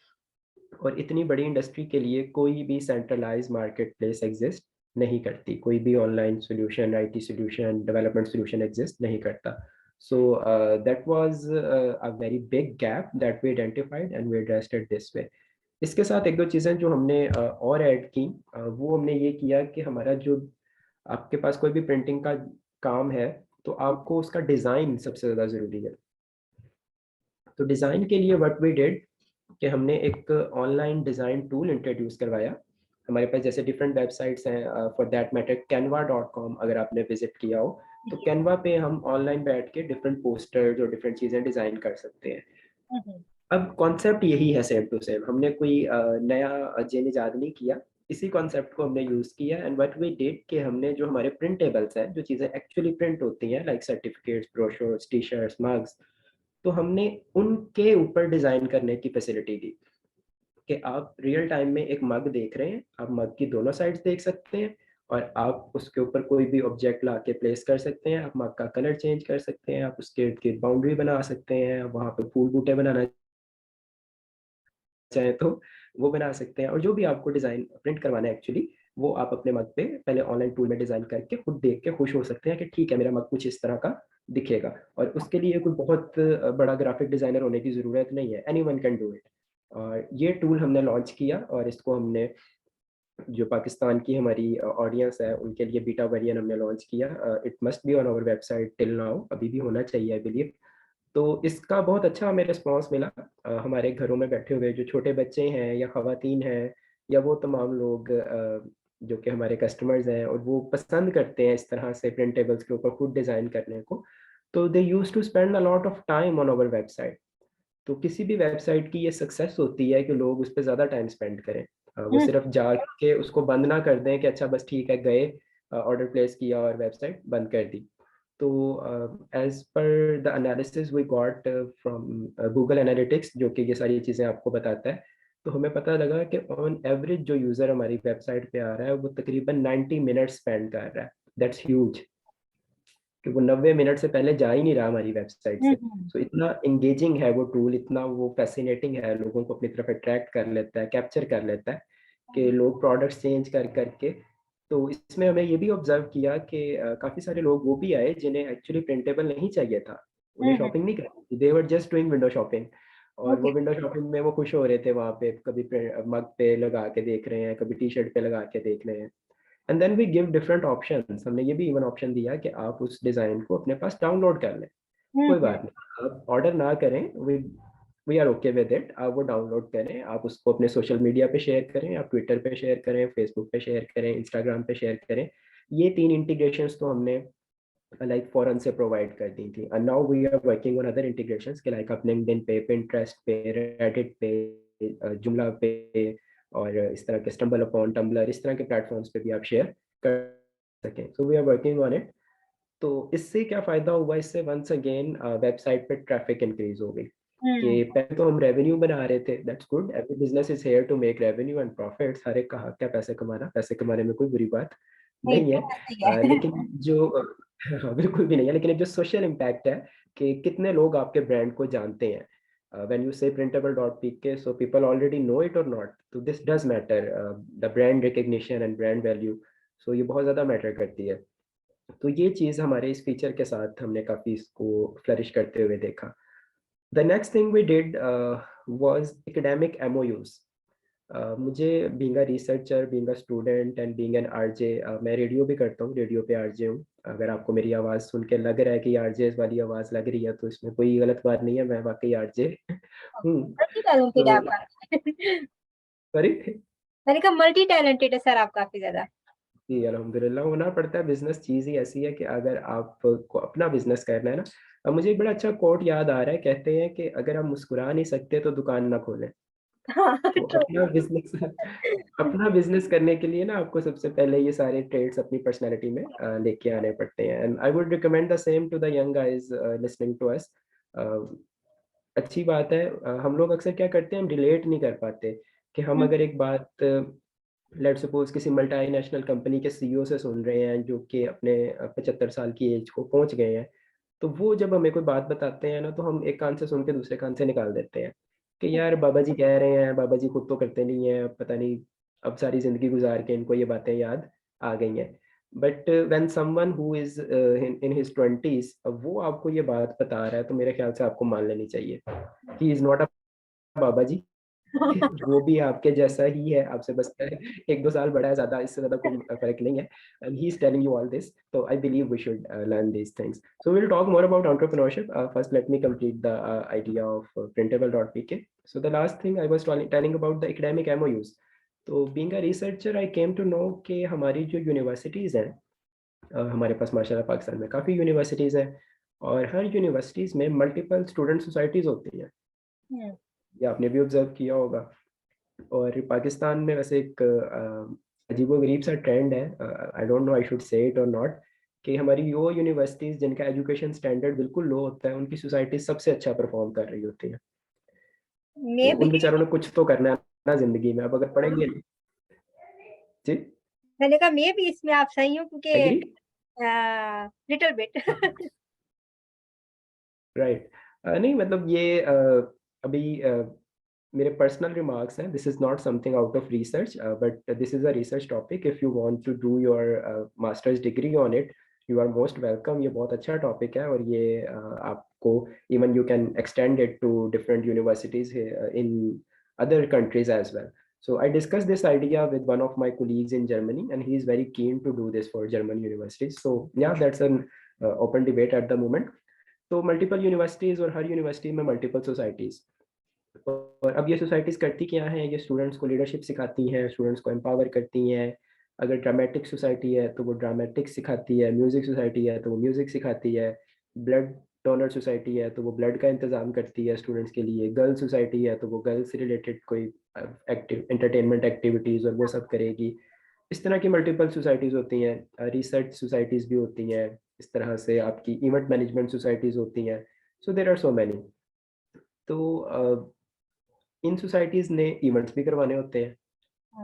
और इतनी बड़ी इंडस्ट्री के लिए कोई भी सेंट्रलाइज मार्केट प्लेस एग्जिस्ट नहीं करती, कोई भी online solution, IT solution, development solution exist नहीं करता। So that was a very big gap that we identified and we addressed it this way. इसके साथ एक दो चीज़ें जो हमने और ऐड की, वो हमने ये किया कि हमारा जो, आपके पास कोई भी प्रिंटिंग का काम है तो आपको उसका डिज़ाइन सबसे ज़्यादा ज़रूरी है। तो डिज़ाइन के लिए व्हाट वी डिड कि हमने एक ऑनलाइन डिज़ाइन टूल इंट्रोड्यूस करवाया। हमारे पास जैसे डिफरेंट वेबसाइट्स हैं, फॉर दैट मैटर canva.com, अगर आपने विज़िट किया हो, तो जी। कैनवा पे हम ऑनलाइन बैठ के डिफरेंट पोस्टर्स और डिफरेंट चीज़ें डिज़ाइन कर सकते हैं। अब कॉन्सेप्ट यही है सेम टू सेम, हमने कोई नया जेन ईजाद नहीं किया, इसी कॉन्सेप्ट को हमने यूज़ किया। एंड व्हाट वी डिड कि हमने जो हमारे प्रिंटेबल्स हैं, जो चीज़ें एक्चुअली प्रिंट होती हैं like certificates, brochures, T-shirts, mugs, तो हमने उनके ऊपर डिज़ाइन करने की फैसिलिटी दी कि आप रियल टाइम में एक मग देख रहे हैं, आप मग की दोनों साइड्स देख सकते हैं, और आप उसके ऊपर कोई भी ऑब्जेक्ट ला के प्लेस कर सकते हैं, आप मग का कलर चेंज कर सकते हैं, आप उसके इर्द-गिर्द बाउंड्री बना सकते हैं, वहाँ पे फूल-बूटे बनाना चाहें तो वो बना सकते हैं, और जो भी आपको डिज़ाइन प्रिंट करवाना है एक्चुअली, वो आप अपने मग पे पहले ऑनलाइन टूल में डिज़ाइन करके खुद देख के खुश हो सकते हैं कि ठीक है, मेरा मग कुछ इस तरह का दिखेगा। और उसके लिए कोई बहुत बड़ा ग्राफिक डिज़ाइनर होने की ज़रूरत नहीं है, एनीवन कैन डू इट। और ये टूल हमने लॉन्च किया, और इसको हमने, जो पाकिस्तान की हमारी ऑडियंस है, उनके लिए बीटा वेरिएंट हमने लॉन्च किया। It must be on our website till now, अभी भी होना चाहिए आई बिलीव। तो इसका बहुत अच्छा हमें रिस्पॉन्स मिला। हमारे घरों में बैठे हुए जो छोटे बच्चे हैं या ख़वातीन हैं, या वो तमाम लोग जो कि हमारे कस्टमर्स हैं, और वो पसंद करते हैं इस तरह से प्रिंटेबल्स के ऊपर खुद डिज़ाइन करने को, तो they used to spend a lot of time on our website. तो किसी भी वेबसाइट की ये सक्सेस होती है कि लोग उस पे ज़्यादा टाइम स्पेंड करें। वो सिर्फ़ जाके उसको बंद ना कर दें कि अच्छा बस ठीक है, गए, ऑर्डर प्लेस किया और वेबसाइट बंद कर दी। तो as per the analysis we got from Google analytics, जो कि ये सारी चीज़ें आपको बताता है, तो हमें पता लगा कि ऑन एवरेज जो यूज़र हमारी वेबसाइट पे आ रहा है, वो तकरीबन 90 मिनट्स स्पेंड कर रहा है। दैट्स ह्यूज, कि वो 90 मिनट से पहले जा ही नहीं रहा हमारी वेबसाइट से। सो इतना एंगेजिंग है वो टूल, इतना वो फ़ैसिनेटिंग है, लोगों को अपनी तरफ अट्रैक्ट कर लेता है, कैप्चर कर लेता है, कि लोग प्रोडक्ट्स चेंज कर के। तो इसमें हमें ये भी ऑब्ज़र्व किया कि काफ़ी सारे लोग वो भी आए जिन्हें एक्चुअली प्रिंटेबल नहीं चाहिए था। उन्हें शॉपिंग नहीं करनी थी, they were just doing window shopping, और ओके। वो विंडो शॉपिंग में वो खुश हो रहे थे वहाँ पे, कभी मग पे लगा के देख रहे हैं, कभी टी-शर्ट पे लगा के देख रहे हैं। And then we give different options, हमने ये भी इवन ऑप्शन दिया कि आप उस डिज़ाइन को अपने पास डाउनलोड कर लें। कोई बात नहीं, आप ऑर्डर ना करें, we we are okay with it, आप वो डाउनलोड करें, आप उसको अपने सोशल मीडिया पे शेयर करें, आप ट्विटर पे शेयर करें, फेसबुक पे शेयर करें, इंस्टाग्राम पे शेयर करें। ये 3 इंटीग्रेशंस तो हमने लाइक फ़ौरन से प्रोवाइड कर दी थी, and now we are working on other integrations कि लाइक आप लिंक्डइन पे, पिंटरेस्ट पे, रेडिट पे, जुमला पे, और इस तरह के स्टम्बल अपॉन, टम्बलर, इस तरह के प्लेटफ़ॉर्म्स पे भी आप शेयर कर सकें। So we are working on it. तो इससे क्या फ़ायदा हुआ, इससे वंस अगेन वेबसाइट पे ट्रैफ़िक इंक्रीज़ हो गई, कि पहले तो हम रेवेन्यू बना रहे थे, that's good, every business is here to make revenue and profits, हर एक का हक है पैसे कमाना, पैसे कमाने में कोई बुरी बात नहीं, नहीं है। बिल्कुल सही है। लेकिन जो हाँ, बिल्कुल भी नहीं है, लेकिन एक जो सोशल इम्पैक्ट है कि कितने लोग आपके ब्रांड को जानते हैं। When you say printable.pk, so people already know it और नॉट, तो this does matter, the brand recognition and brand value, so ये बहुत ज़्यादा मैटर करती है। तो ये चीज़ हमारे इस फीचर के साथ हमने काफ़ी इसको फ्लरिश करते हुए देखा। The next thing we did was academic MoUs. मुझे being a researcher, being a student and being an RJ, मैं रेडियो भी करता हूँ, रेडियो पे आरजे हूँ। अगर आपको मेरी आवाज़ सुन के लग रहा है कि आरजे वाली आवाज़ लग रही है, तो इसमें कोई गलत बात नहीं है, मैं वाक़ई आरजे हूँ। मल्टी टैलेंटेड है तो आप काफ़ी। सॉरी? मैंने कहा मल्टी टैलेंटेड है सर आप काफ़ी ज़्यादा। जी, अल्हम्दुलिल्लाह होना पड़ता है, बिज़नेस चीज़ ही ऐसी है कि अगर आपको अपना बिज़नेस करना है ना, मुझे एक बड़ा अच्छा कोट याद आ रहा है, कहते हैं कि अगर आप मुस्कुरा नहीं सकते तो दुकान ना खोलें। हाँ, तो ट्रू। अपना बिज़नेस अपना बिज़नेस करने के लिए ना आपको सबसे पहले ये सारे ट्रेड्स अपनी पर्सनैलिटी में लेके आने पड़ते हैं, and I would recommend the same to the young guys listening to us. Uh, अच्छी बात है, हम लोग अक्सर क्या करते हैं, हम रिलेट नहीं कर पाते कि हम हुँ, अगर एक बात लेट्स सपोज़ किसी मल्टीनेशनल कंपनी के सीईओ से सुन रहे हैं, जो कि अपने 75 साल की एज को पहुँच गए हैं। तो वो जब हमें कोई बात बताते हैं ना, तो हम एक कान से सुन के दूसरे कान से निकाल देते हैं कि यार बाबा जी कह रहे हैं, बाबा जी खुद तो करते नहीं है, अब पता नहीं अब सारी जिंदगी गुजार के इनको ये बातें याद आ गई हैं। But when someone who is in his 20s, अब वो आपको ये बात बता रहा है, तो मेरे ख्याल से आपको मान लेनी चाहिए। ही इज नॉट अ बाबा जी। वो भी आपके जैसा ही है, आपसे बस 1-2 साल बड़ा है, ज्यादा इससे ज्यादा कोई फर्क नहीं है। And he is telling you all this, so I believe we should learn these things. So we'll talk more about entrepreneurship. First, let me complete the idea of printable.pk. So the last thing I was telling about the academic MOUs. तो being a researcher, I came to know कि हमारी जो universities हैं, हमारे पास माशाल्लाह पाकिस्तान में काफ़ी universities हैं, और हर यूनिवर्सिटीज़ में मल्टीपल स्टूडेंट सोसाइटीज़ होती हैं। ये आपने भी ऑब्जर्व किया होगा। और पाकिस्तान में वैसे एक अजीबो-गरीब सा ट्रेंड है, आई don't no I should say it और नॉट, कि हमारी वो यूनिवर्सिटीज़ जिनका एजुकेशन स्टैंडर्ड बिल्कुल लो होता है, उनकी सोसाइटी सबसे अच्छा परफॉर्म कर रही होती हैं। तो मे भी। उन बेचारों ने कुछ तो करना है ना ज़िंदगी में, अब अगर पढ़ेंगे नहीं। जी, मैंने कहा मे भी इसमें आप सही हो, क्योंकि एग्री? Little bit. राइट। नहीं मतलब ये अभी मेरे पर्सनल रिमार्क्स हैं, this is not something out of research, but this is a research topic. If you want to do your masters degree on it, you are most welcome. ये बहुत अच्छा topic है, और ये आपको even you can extend it to different universities in other countries as well. So I discussed this idea with one of my colleagues in Germany, and he is very keen to do this for German universities. So yeah, that's an open debate at the moment. तो multiple universities, और हर university में multiple societies. और अब ये societies करती क्या हैं, ये स्टूडेंट्स को लीडरशिप सिखाती हैं, स्टूडेंट्स को एम्पावर करती हैं। अगर ड्रामेटिक सोसाइटी है तो वो ड्रामेटिक्स सिखाती है, म्यूज़िक सोसाइटी है तो वो म्यूज़िक सिखाती है, ब्लड डोनर सोसाइटी है तो वो ब्लड का इंतज़ाम करती है स्टूडेंट्स के लिए, गर्ल्स सोसाइटी है तो वो गर्ल्स से रिलेटेड कोई एक्टिव एंटरटेनमेंट एक्टिविटीज़ और वो सब करेगी। इस तरह की मल्टीपल सोसाइटीज़ होती हैं, रिसर्च सोसाइटीज़ भी होती हैं, इस तरह से आपकी इवेंट मैनेजमेंट सोसाइटीज़ होती हैं। So there are so many. तो इन सोसाइटीज़ ने इवेंट्स भी करवाने होते हैं,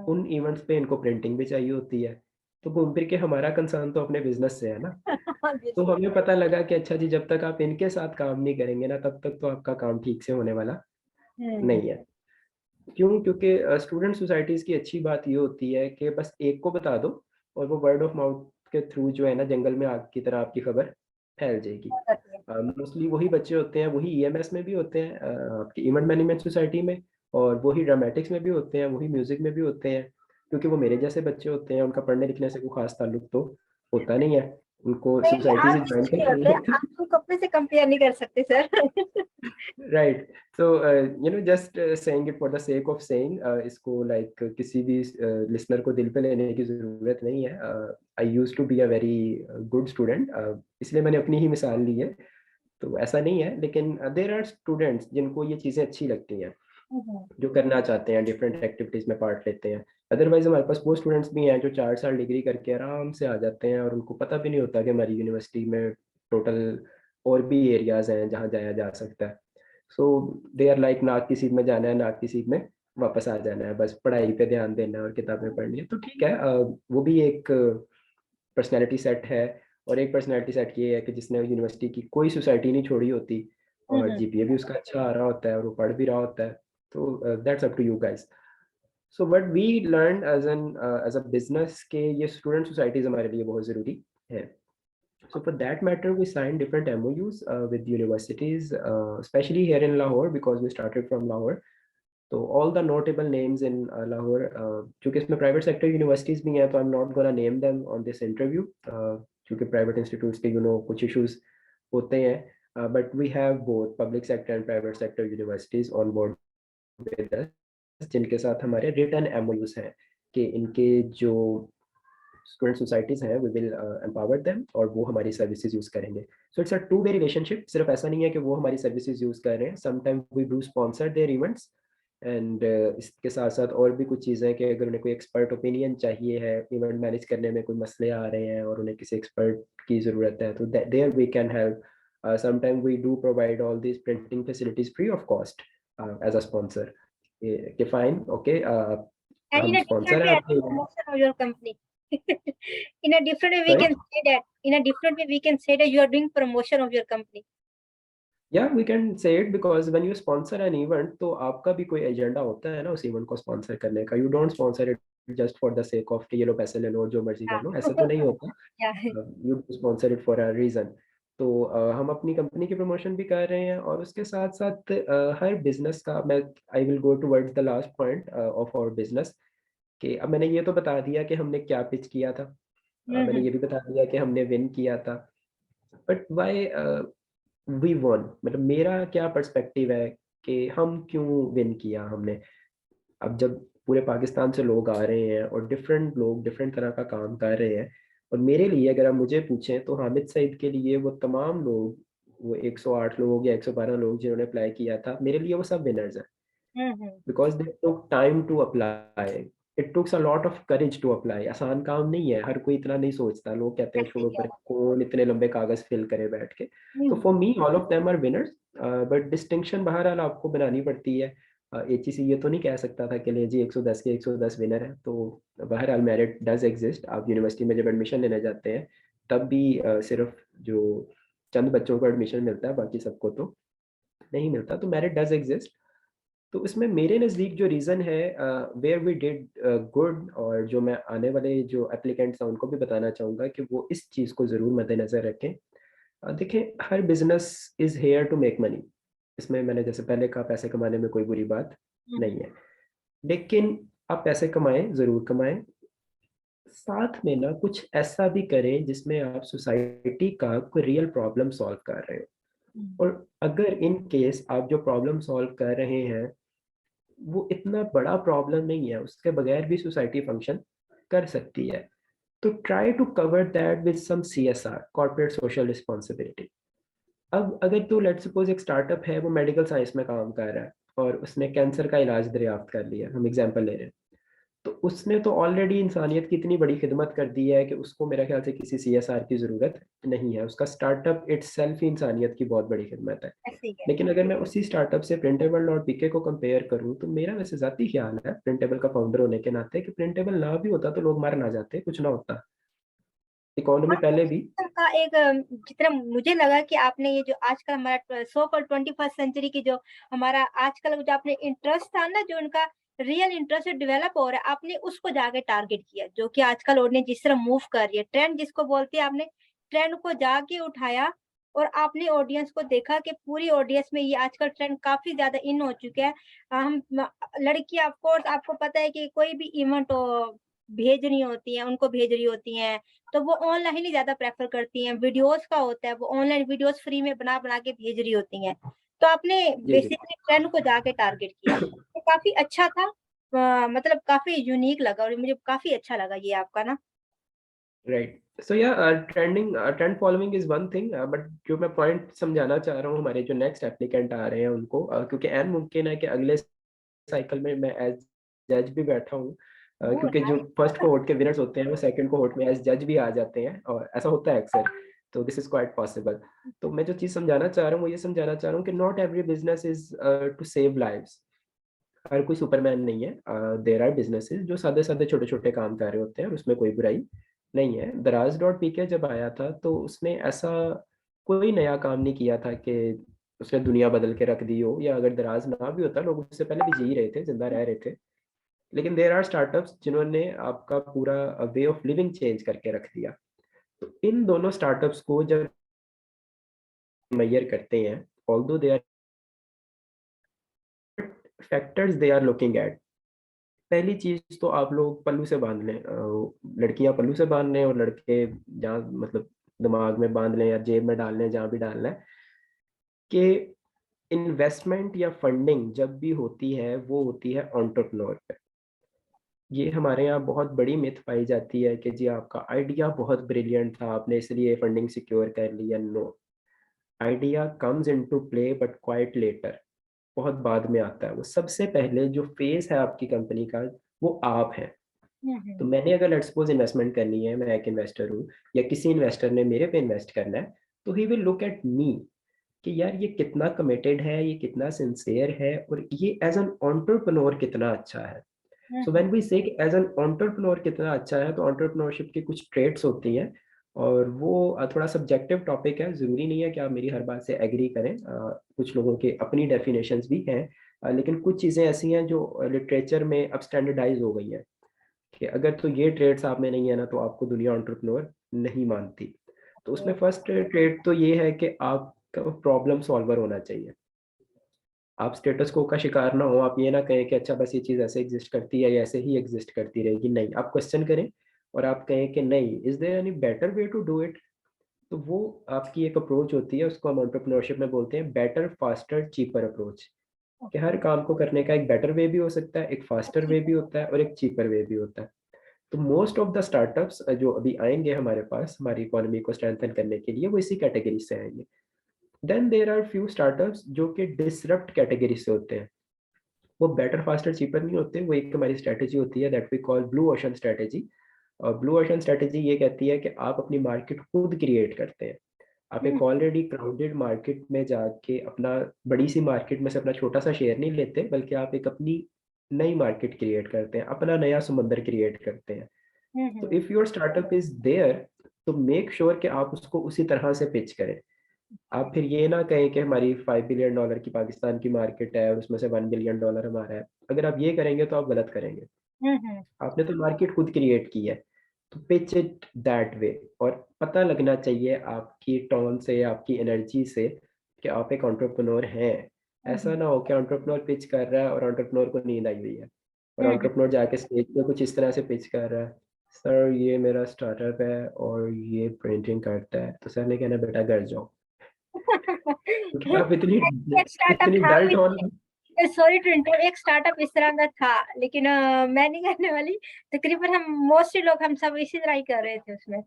उन इवेंट्स पे इनको प्रिंटिंग भी चाहिए होती है। तो घूम फिर के हमारा कंसर्न तो अपने बिज़नेस से है ना। तो बिल्कुल। हमें पता लगा कि अच्छा जी, जब तक आप इनके साथ काम नहीं करेंगे ना, तब तक तो आपका काम ठीक से होने वाला हम्म। नहीं है। क्यों? क्योंकि स्टूडेंट सोसाइटीज़ की अच्छी बात ये होती है कि बस एक को बता दो, और वो वर्ड ऑफ माउथ के थ्रू जो है ना, जंगल में आग की तरह आपकी खबर फैल जाएगी। हो जाती है। मोस्टली वही बच्चे होते हैं, वही ईएमएस में भी होते हैं, आपकी इवेंट मैनेजमेंट सोसाइटी में, और वही ड्रामेटिक्स में भी होते हैं, वही म्यूज़िक में भी होते हैं, क्योंकि वो मेरे जैसे बच्चे होते हैं, उनका पढ़ने लिखने से कोई ख़ास ताल्लुक तो होता नहीं है। उनको नहीं, सोसाइटी से आप जॉइन इसलिए नहीं करनी होते, होती है। आप तो कपड़े से कंपेयर नहीं कर सकते sir. Right. So just saying it for the sake of saying, इसको लाइक किसी भी लिसनर को दिल पे लेने की ज़रूरत नहीं है। I used to be a very good student, इसलिए मैंने अपनी ही मिसाल ली है। तो ऐसा नहीं है, लेकिन देयर आर स्टूडेंट्स जिनको ये चीज़ें अच्छी लगती हैं, जो करना चाहते हैं, डिफरेंट एक्टिविटीज़ में पार्ट लेते हैं। अदरवाइज़ हमारे पास वो स्टूडेंट्स भी हैं जो 4 साल डिग्री करके आराम से आ जाते हैं, और उनको पता भी नहीं होता कि हमारी यूनिवर्सिटी में टोटल और भी एरियाज़ हैं जहाँ जाया जा सकता है। सो दे आर लाइक, नाक की सीट में जाना है, नाक की सीट में वापस आ जाना है, बस पढ़ाई पे ध्यान देना है और किताबें पढ़नी है। तो ठीक है, वो भी एक पर्सनैलिटी सेट है। और एक पर्सनैलिटी सेट ये है कि जिसने यूनिवर्सिटी की कोई सोसाइटी नहीं छोड़ी होती, और जीपीए भी उसका अच्छा आ रहा होता है, और वो पढ़ भी रहा होता है। तो that's up to you guys. So what we learn as a business के ये स्टूडेंट सोसाइटीज हमारे लिए बहुत ज़रूरी है। So for that matter, we signed different MOUs with universities, especially here in Lahore because we started from Lahore. So all the notable names in Lahore, क्योंकि इसमें private sector universities भी हैं, तो I'm not gonna name them on this interview, क्योंकि private institutes के कुछ issues होते हैं, but we have both public sector and private sector universities on board with us, जिनके साथ हमारे written MOUs हैं कि इनके जो स्टूडेंट सोसाइटीज़ हैं, वी विल एम्पावर देम, और वो हमारी सर्विसेज यूज़ करेंगे। So it's a two way relationship. सिर्फ ऐसा नहीं है कि वो हमारी सर्विसेज यूज़ कर रहे हैं, sometime we do sponsor their events. एंड इसके साथ साथ और भी कुछ चीज़ें कि अगर उन्हें कोई एक्सपर्ट ओपिनियन चाहिए है, इवेंट मैनेज करने में कोई मसले आ रहे हैं और उन्हें किसी एक्सपर्ट की ज़रूरत है, तो there we can help. Sometime we do provide all this printing facilities free of cost as a sponsor. कि फाइन, ओके, And हम in addition स्पॉन्सर to हैं any आपके। promotion of your company. In a different way, we Sorry? can say that. In a different way, we can say that you are doing promotion of your company. Yeah, we can say it because when you sponsor an event, तो आपका भी कोई agenda होता है ना उस event को sponsor करने का. You don't sponsor it just for the sake of कि ये लो पैसे ले लो और जो मर्जी कर लो, ऐसे तो नहीं होता. Yeah. You sponsor it for a reason. तो हम अपनी कंपनी की प्रमोशन भी कर रहे हैं और उसके साथ साथ हर बिजनेस का मैं I will go towards the last point of our business कि अब मैंने ये तो बता दिया कि हमने क्या पिच किया था. मैंने ये भी बता दिया कि हमने विन किया था. बट व्हाई वी वॉन, मतलब मेरा क्या पर्सपेक्टिव है कि हम क्यों विन किया हमने. अब जब पूरे पाकिस्तान से लोग आ रहे हैं और डिफरेंट लोग डिफरेंट तरह का काम कर रहे हैं, और मेरे लिए अगर आप मुझे पूछें तो हामिद सईद के लिए वो तमाम लोग, वो 108 लोग या 112 लोग जिन्होंने अप्लाई किया था, मेरे लिए वो सब विनर्स हैं. Hmm. Because they took time to apply. It takes a lot of courage to apply. आसान काम नहीं है, हर कोई इतना नहीं सोचता. लोग कहते हैं ऐसे छोड़ो, क्या? पर कौन इतने लंबे कागज फिल करे बैठ के. तो hmm. For me all of them are winners. But distinction बहरहाल आपको बनानी पड़ती है. एचईसी ये तो नहीं कह सकता था कि ले जी 110 के 110 विनर है. तो बहरहाल मेरिट डज एग्जिस्ट. आप यूनिवर्सिटी में जब एडमिशन लेने जाते हैं तब भी सिर्फ जो चंद बच्चों को एडमिशन मिलता है, बाकी सबको तो नहीं मिलता. तो मेरिट डज एग्जिस्ट. तो इसमें मेरे नज़दीक जो रीज़न है वेयर वी डिड गुड, और जो मैं आने वाले जो एप्लीकेंट्स हैं उनको भी बताना चाहूँगा कि वो इस चीज़ को ज़रूर मद्देनज़र रखें. देखें, हर business is here to make money. इसमें मैंने जैसे पहले कहा, पैसे कमाने में कोई बुरी बात नहीं है. लेकिन आप पैसे कमाएं, ज़रूर कमाएं. साथ में ना कुछ ऐसा भी करें जिसमें आप सोसाइटी का कोई रियल प्रॉब्लम सॉल्व कर रहे हो. और अगर इन केस आप जो प्रॉब्लम सॉल्व कर रहे हैं वो इतना बड़ा प्रॉब्लम नहीं है, उसके बगैर भी सोसाइटी फंक्शन कर सकती है, तो try to cover that with some CSR, corporate social responsibility. अब अगर तो लेट्स सपोज एक स्टार्टअप है, वो मेडिकल साइंस में काम कर रहा है और उसने कैंसर का इलाज दरियाफ्त कर लिया, हम एग्जांपल ले रहे हैं, तो उसने तो ऑलरेडी इंसानियत की इतनी बड़ी खिदमत कर दी है कि उसको मेरे ख्याल से किसी सीएसआर की ज़रूरत नहीं है. उसका स्टार्टअप इटसेल्फ ही इंसानियत की बहुत बड़ी खिदमत है. ऐसे क्या? लेकिन अगर मैं उसी स्टार्टअप से प्रिंटेबल डॉट पीके को कंपेयर करूं, तो मेरा वैसे ज़ाती ख्याल है प्रिंटेबल का फाउंडर होने के नाते कि प्रिंटेबल ना भी होता तो लोग मर ना जाते, कुछ ना होता. इकोनॉमी पहले भी. का एक जितना मुझे लगा कि आपने ये जो आजकल हमारा सो कॉल्ड 21st सेंचुरी की जो हमारा आजकल जो आपने इंटरेस्ट था ना, जो उनका रियल इंटरेस्ट डेवलप हो रहा है, आपने उसको जाके टारगेट किया, जो कि आजकल ऑडियंस जिस तरह मूव कर रही है, ट्रेंड जिसको बोलते हैं, आपने ट्रेंड को जाके उठाया और आपने ऑडियंस को देखा कि पूरी ऑडियंस में ये आजकल ट्रेंड काफी ज्यादा इन हो चुका है. हम लड़की ऑफ कोर्स आपको पता है कि कोई भी इवेंट भेज रही होती हैं, उनको भेज रही होती हैं, तो वो ऑनलाइन ही ज़्यादा प्रेफ़र करती हैं, वीडियोज़ का होता है, वो ऑनलाइन वीडियोज़ फ्री में बना-बना के भेज रही होती हैं। तो आपने जी जी. बेसिकली ट्रेंड को जाके टारगेट किया, तो काफ़ी अच्छा था. मतलब काफ़ी यूनिक लगा और मुझे काफ़ी अच्छा लगा ये आपका ना. राइट. सो या trend following is one thing, but जो मैं पॉइंट समझाना चाह रहा हूँ हमारे जो नेक्स्ट एप्लीकेंट आ रहे हैं उनको, क्योंकि एन मुमकिन है कि अगले साइकिल में मैं एज जज भी बैठा हूँ. ओह क्योंकि जो नाइस! फर्स्ट कोहोर्ट के विनर्स होते हैं वो सेकंड कोहोर्ट में एज जज भी आ जाते हैं, और ऐसा होता है अक्सर. तो दिस इज क्वाइट पॉसिबल. तो मैं जो चीज़ समझाना चाह रहा हूँ वो ये समझाना चाह रहा हूँ कि not every business is to save lives. हर कोई सुपरमैन नहीं है. देयर आर बिजनेसेस जो सादे सादे छोटे छोटे काम कर रहे होते हैं और उसमें कोई बुराई नहीं है. दराज डॉट पी के जब आया था तो उसने ऐसा कोई नया काम नहीं किया था कि उसने दुनिया बदल के रख दी हो, या अगर दराज ना भी होता लोग उससे पहले भी जी रहे थे, जिंदा रह रहे थे. लेकिन देयर आर स्टार्टअप्स जिन्होंने आपका पूरा वे ऑफ लिविंग चेंज करके रख दिया. तो इन दोनों स्टार्टअप्स को जब मेजर करते हैं, although they are factors they are looking at. पहली चीज तो आप लोग पल्लू से बांध लें, लड़कियां पल्लू से बांध लें और लड़के जहाँ मतलब दिमाग में बांध लें या जेब में डाल लें, जहाँ भी डालना है, कि इन्वेस्टमेंट या फंडिंग जब भी होती है वो होती है एंटरप्रेन्योर पे. ये हमारे यहाँ बहुत बड़ी मिथ पाई जाती है कि जी आपका आइडिया बहुत ब्रिलियंट था, आपने इसलिए फंडिंग सिक्योर कर लिया. No, idea comes into play but quite later. बहुत बाद में आता है. वो सबसे पहले जो फेज है आपकी कंपनी का, वो आप हैं. हुँ, तो हुँ. मैंने अगर लेट्स सपोज इन्वेस्टमेंट करनी है, मैं एक इन्वेस्टर हूँ या किसी इन्वेस्टर ने मेरे पे इन्वेस्ट करना है, तो he will look at me कि यार ये कितना कमिटेड है, ये कितना सिंसियर है, और ये एज एन एंटरप्रेन्योर कितना अच्छा है. सो व्हेन वी से एज एन एंटरप्रेन्योर कितना अच्छा है, तो एंटरप्रेन्योरशिप की कुछ ट्रेट्स होती हैं, और वो थोड़ा सब्जेक्टिव टॉपिक है, ज़रूरी नहीं है कि आप मेरी हर बात से एग्री करें। कुछ लोगों के अपनी डेफिनेशंस भी हैं, लेकिन कुछ चीज़ें ऐसी हैं जो लिटरेचर में अब स्टैंडर्डाइज़ हो गई हैं, कि अगर तो ये ट्रेड्स आप में नहीं है ना, तो आपको दुनिया एंटरप्रेन्योर नहीं मानती। तो उसमें फर्स्ट ट्रेड तो ये है कि आपका प्रॉब्लम सॉल्वर होना चाहिए। आप स्टेटस को का शिकार ना हो, आप ये ना कहें कि अच्छा बस ये चीज़ ऐसे एग्ज़िस्ट करती है या ऐसे ही एग्ज़िस्ट करती रहेगी, नहीं, आप क्वेश्चन करें और आप कहें कि नहीं, is there any better way to do it? तो वो आपकी एक अप्रोच होती है, उसको हम एंटरप्रेन्योरशिप में बोलते हैं बेटर, फास्टर, चीपर अप्रोच, कि हर काम को करने का एक बेटर वे भी हो सकता है, एक फास्टर वे भी होता है और एक चीपर वे भी होता है। तो मोस्ट ऑफ द स्टार्टअप्स जो अभी आएँगे हमारे पास, हमारी इकोनॉमी को स्ट्रेंथन करने के लिए, वो इसी कैटेगरी से आएँगे। Then there are few startups जो कि डिसरप्ट कैटेगरी से होते हैं। वो बेटर, फास्टर, चीपर नहीं होते, वो एक हमारी स्ट्रैटेजी होती है that we call blue ocean strategy. और ब्लू ओशन स्ट्रैटेजी ये कहती है कि आप अपनी मार्केट खुद क्रिएट करते हैं। आप हम्म, एक ऑलरेडी क्राउडेड मार्केट में जाके अपना बड़ी-सी मार्केट में से अपना छोटा-सा शेयर नहीं लेते, बल्कि आप एक अपनी नई मार्केट क्रिएट करते हैं, अपना नया समुंदर क्रिएट करते हैं। तो hmm, if your startup is there, तो मेक श्योर कि आप उसको उसी तरह से पिच करें। आप फिर ये ना कहें कि हमारी $5 बिलियन की पाकिस्तान की मार्केट है और उसमें से $1 बिलियन हमारा है। अगर आप ये करेंगे तो आप गलत करेंगे। हम्म, आपने तो मार्केट खुद क्रिएट की है, तो पिच इट दैट वे। और पता लगना चाहिए आपकी टोन से, आपकी एनर्जी से, कि आप एक एंटरप्रेन्योर हैं। ऐसा हम्म, ना हो कि एंटरप्रेन्योर पिच कर रहा है और एंटरप्रेन्योर को नींद आई हुई है, और हम्म, एंटरप्रेन्योर जाके स्टेज पे कुछ इस तरह से पिच कर रहा है, सर ये मेरा स्टार्टअप है और ये प्रिंटिंग करता है। तो सर ने कहना बेटा घर जाओ, क्योंकि आप इतनी एक स्टार्टअप इतनी था, डल टोन। सॉरी टू इंटरप्ट, एक स्टार्टअप इस तरह का था, लेकिन मैं नहीं करने वाली। तकरीबन हम मोस्टली लोग हम सब इसी तरह ही कर रहे थे उसमें।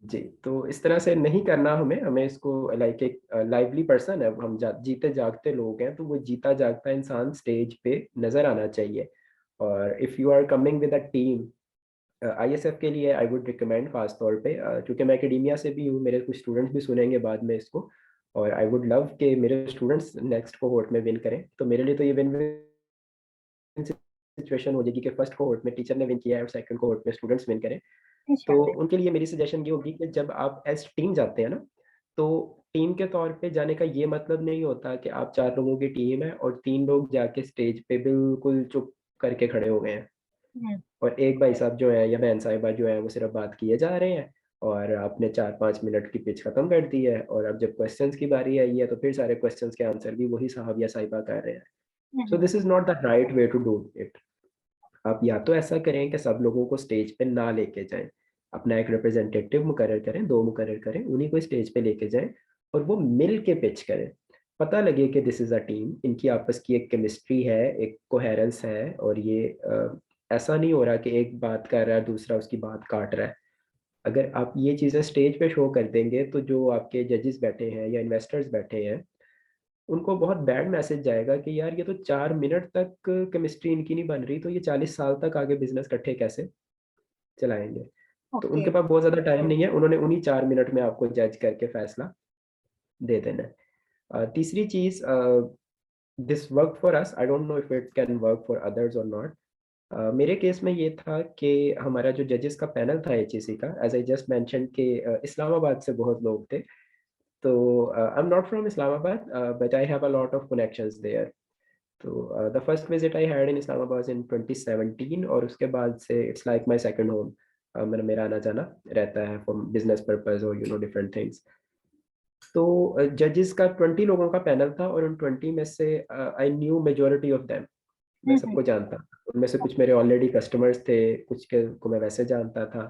जी, तो इस तरह से नहीं करना हमें, हमें इसको लाइक एक लाइवली पर्सन है, हम जीते जागते लोग हैं, तो वो जीता जागता इंसान स्टेज पे नज़र आना चाहिए। और if you are coming with a team, ISF के लिए आई वुड रिकमेंड खास तौर पे, चूँकि मैं एकेडेमिया से भी हूँ, मेरे कुछ स्टूडेंट्स भी सुनेंगे बाद में इसको, और आई वुड लव कि मेरे स्टूडेंट्स नेक्स्ट कोहोर्ट में विन करें। तो मेरे लिए तो ये विन-विन सिचुएशन हो जाएगी कि फर्स्ट कोहोर्ट में टीचर ने विन किया है और सेकंड कोहोर्ट में स्टूडेंट्स विन करें। तो इंशाल्लाह। उनके लिए मेरी सजेशन ये होगी कि जब आप एज़ टीम जाते हैं ना, तो टीम के तौर पे जाने का ये मतलब नहीं होता कि आप 4 लोगों की टीम है और 3 लोग जाके स्टेज पे बिल्कुल चुप करके खड़े हो गए हैं, हुँ, और एक भाई साहब जो हैं या बहन साहिबा जो हैं वो सिर्फ़ बात किए जा रहे हैं, और आपने 4-5 मिनट की पिच खत्म कर दी है, और अब जब क्वेश्चन्स की बारी आई है, तो फिर सारे क्वेश्चन्स के आंसर भी वही साहब या साहिबा कर रहे हैं। So hmm, this is not the right way to do it. आप या तो ऐसा करें कि सब लोगों को स्टेज पे ना लेके जाएँ। अपना एक रिप्रेजेंटेटिव मुकर्रर करें, 2 मुकर्रर करें, उन्हीं को स्टेज पे लेके जाएँ और वो मिल के पिच करें। पता लगे कि दिस इज़ अ टीम, इनकी आपस की एक केमिस्ट्री है, एक कोहेरेंस है, और ये ऐसा नहीं हो रहा कि एक बात कर रहा है, दूसरा उसकी बात काट रहा है। अगर आप ये चीज़ें स्टेज पे शो कर देंगे, तो जो आपके जजेस बैठे हैं या इन्वेस्टर्स बैठे हैं, उनको बहुत बैड मैसेज जाएगा कि यार ये तो 4 मिनट तक केमिस्ट्री इनकी नहीं बन रही, तो ये 40 साल तक आगे बिज़नेस इकट्ठे कैसे चलाएँगे? तो ओके। उनके पास बहुत ज़्यादा टाइम नहीं है, उन्होंने उन्हीं 4 मिनट में आपको जज करके फैसला दे देना है। तीसरी चीज़, this worked for us, I don't know if it can work for others और नॉट। मेरे केस में ये था कि हमारा जो जजेस का पैनल था एचईसी का, एज़ आई जस्ट मेंशन्ड कि इस्लामाबाद से बहुत लोग थे। तो I am not from Islamabad, but I have a lot of connections there. तो the first visit I had in Islamabad in 2017, और उसके बाद से it's like my second home. मतलब मेरा आना-जाना रहता है फॉर बिज़नेस पर्पज़ और डिफरेंट थिंग्स। तो जजेस का 20 लोगों का पैनल था, और उन 20 में से I knew majority of them. मैं हुँ, हुँ, सबको जानता था। उनमें से कुछ मेरे ऑलरेडी कस्टमर्स थे, कुछ के को मैं वैसे जानता था।